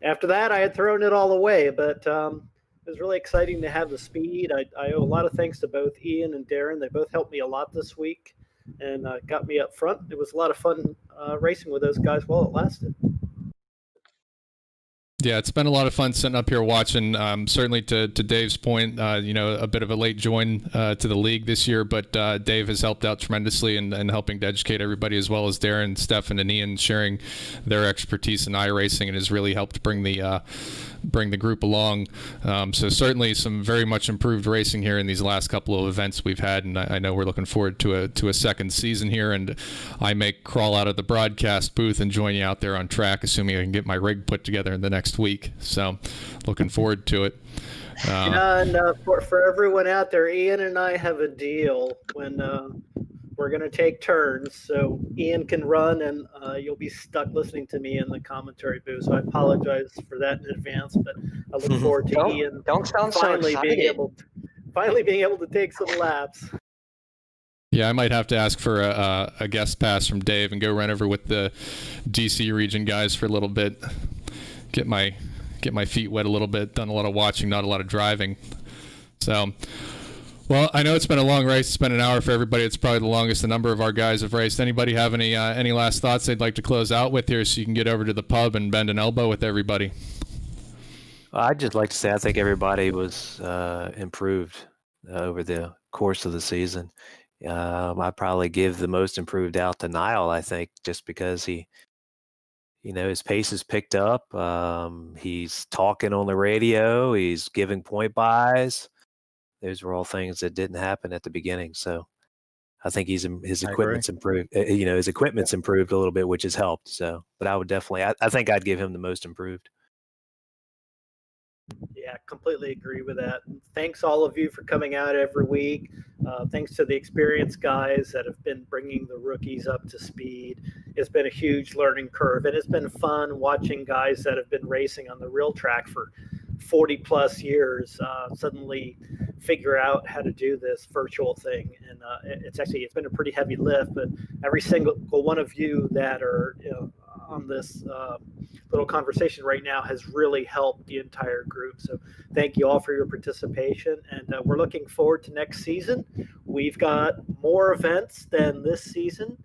after that, I had thrown it all away. But it was really exciting to have the speed. I owe a lot of thanks to both Ian and Darren. They both helped me a lot this week and got me up front. It was a lot of fun racing with those guys while it lasted. Yeah, it's been a lot of fun sitting up here watching. Certainly to Dave's point, a bit of a late join to the league this year, but Dave has helped out tremendously in helping to educate everybody, as well as Darren, Stefan, and Ian sharing their expertise in iRacing, and has really helped bring the group along. So certainly some very much improved racing here in these last couple of events we've had, and I know we're looking forward to a second season here, and I may crawl out of the broadcast booth and join you out there on track, assuming I can get my rig put together in the next week. So looking forward to it. And for everyone out there, Ian and I have a deal when we're going to take turns, so Ian can run and you'll be stuck listening to me in the commentary booth. So I apologize for that in advance, but I look forward to Ian Don't sound finally so being excited. able to take some laps. Yeah, I might have to ask for a guest pass from Dave and go run over with the DC region guys for a little bit. Get my feet wet a little bit. Done a lot of watching, not a lot of driving. So, well, I know it's been a long race. It's been an hour for everybody. It's probably the longest a number of our guys have raced. Anybody have any last thoughts they'd like to close out with here, so you can get over to the pub and bend an elbow with everybody? I'd just like to say I think everybody was improved over the course of the season. I'd probably give the most improved out to Niall, I think, just because he, his pace has picked up. He's talking on the radio. He's giving point buys. Those were all things that didn't happen at the beginning. So I think his equipment's improved. His equipment's improved a little bit, which has helped. So, but I would definitely, I think I'd give him the most improved. Yeah, completely agree with that. Thanks all of you for coming out every week. Thanks to the experienced guys that have been bringing the rookies up to speed. It's been a huge learning curve, and it's been fun watching guys that have been racing on the real track for 40 plus years suddenly figure out how to do this virtual thing. And it's been a pretty heavy lift, but every single one of you that are on this little conversation right now has really helped the entire group. So thank you all for your participation, and we're looking forward to next season. We've got more events than this season.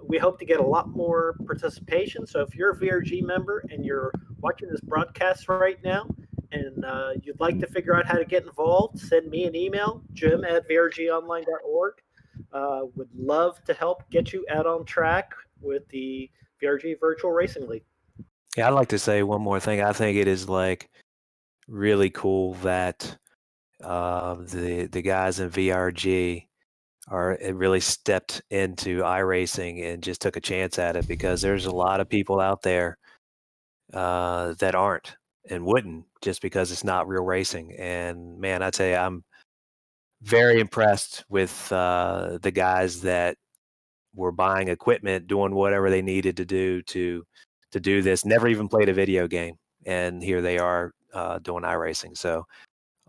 We hope to get a lot more participation. So if you're a VRG member and you're watching this broadcast right now and you'd like to figure out how to get involved, send me an email, jim@vrgonline.org. Would love to help get you out on track with the VRG Virtual Racing League. Yeah, I'd like to say one more thing. I think it is like really cool that the guys in VRG it really stepped into iRacing and just took a chance at it, because there's a lot of people out there that aren't and wouldn't, just because it's not real racing. And man, I tell you, I'm very impressed with the guys that were buying equipment, doing whatever they needed to do to do this. Never even played a video game, and here they are doing iRacing. So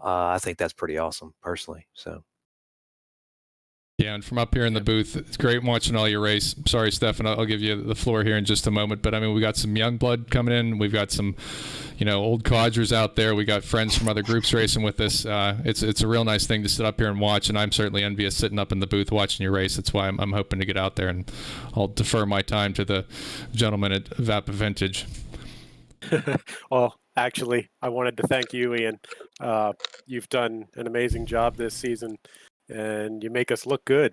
I think that's pretty awesome, personally. So. Yeah, and from up here in the booth, it's great watching all your race. Sorry, Stefan, I'll give you the floor here in just a moment. But I mean, we got some young blood coming in. We've got some, old codgers out there. We got friends from other groups racing with us. It's a real nice thing to sit up here and watch. And I'm certainly envious sitting up in the booth watching your race. That's why I'm hoping to get out there, and I'll defer my time to the gentleman at Vapa Vintage. Well, actually, I wanted to thank you, Ian. You've done an amazing job this season, and you make us look good,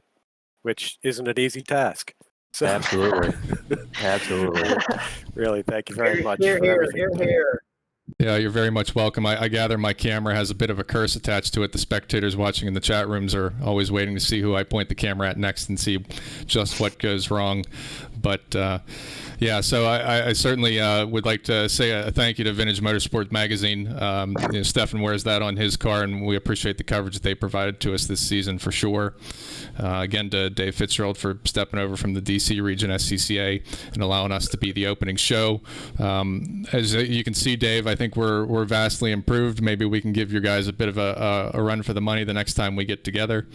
which isn't an easy task. So, Absolutely. Absolutely. Really, thank you very much. Here, for everything. here. Yeah, you're very much welcome. I gather my camera has a bit of a curse attached to it. The spectators watching in the chat rooms are always waiting to see who I point the camera at next and see just what goes wrong. But yeah, so I certainly would like to say a thank you to Vintage Motorsport Magazine. Stefan wears that on his car, and we appreciate the coverage that they provided to us this season for sure. Again, to Dave Fitzgerald for stepping over from the DC region SCCA and allowing us to be the opening show. As you can see, Dave, I think we're vastly improved. Maybe we can give you guys a bit of a run for the money the next time we get together.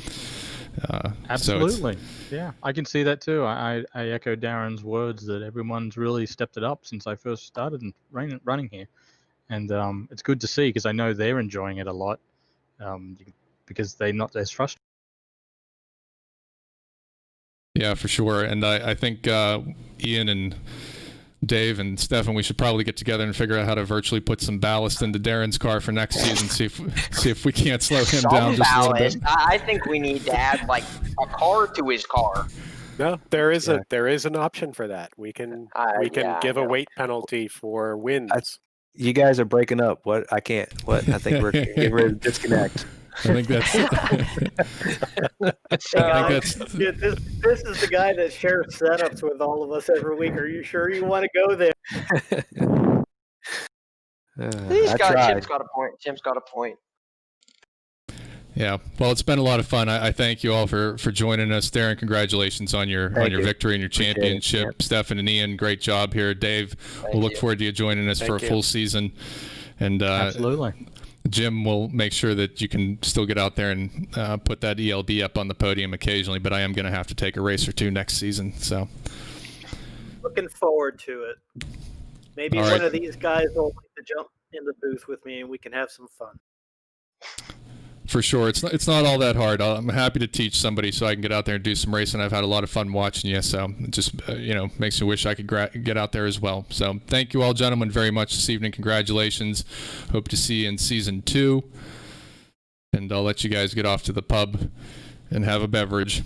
Absolutely. Yeah, I can see that too. I echo Darren's words that everyone's really stepped it up since I first started running here. And it's good to see, because I know they're enjoying it a lot, because they're not as frustrated. Yeah, for sure. And I think Ian and Dave and Stefan, we should probably get together and figure out how to virtually put some ballast into Darren's car for next season. See if we can't slow him down just a little bit. I think we need to add like a car to his car. No, there is an option for that. We can give a weight penalty for wins. You guys are breaking up. What? I can't. What? I think we're getting ready to disconnect. I think that's. Yeah, this is the guy that shares setups with all of us every week. Are you sure you want to go there? Tim's got a point. Tim's got a point. Yeah, well, it's been a lot of fun. I thank you all for joining us. Darren, congratulations on your victory and your championship. Yep. Stefan and Ian, great job here. Dave, we'll look forward to you joining us for a full season. And absolutely. Jim will make sure that you can still get out there and put that ELB up on the podium occasionally, but I am going to have to take a race or two next season. So, looking forward to it. Maybe one of these guys will like to jump in the booth with me, and we can have some fun. For sure, it's not all that hard. I'm happy to teach somebody so I can get out there and do some racing. I've had a lot of fun watching you, so it just makes me wish I could get out there as well. So thank you all, gentlemen, very much this evening. Congratulations. Hope to see you in season 2, and I'll let you guys get off to the pub and have a beverage.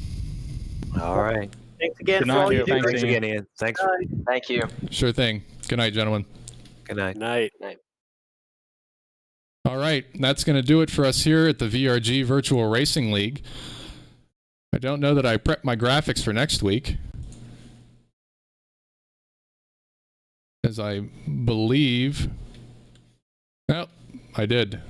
All right. Thanks again. Good night. Thanks again, Ian. Thanks. Thank you. Sure thing. Good night, gentlemen. Good night. Night. All right, that's going to do it for us here at the VRG Virtual Racing League. I don't know that I prepped my graphics for next week, as I believe... Oh, I did.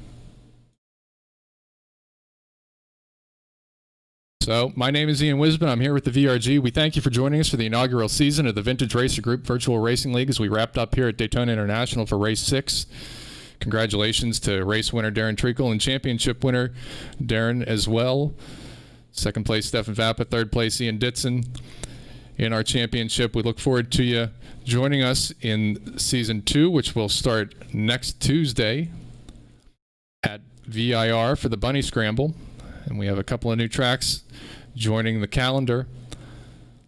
So, my name is Ian Wisbon. I'm here with the VRG. We thank you for joining us for the inaugural season of the Vintage Racer Group Virtual Racing League as we wrapped up here at Daytona International for Race 6. Congratulations to race winner Darren Treacle and championship winner Darren as well. Second place, Stefan Vapa. Third place, Ian Ditson. In our championship, we look forward to you joining us in Season 2, which will start next Tuesday at VIR for the Bunny Scramble. And we have a couple of new tracks joining the calendar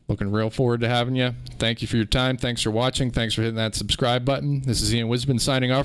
Looking real forward to having you. Thank you for your time. Thanks for watching. Thanks for hitting that subscribe button. This is Ian Wisbin signing off.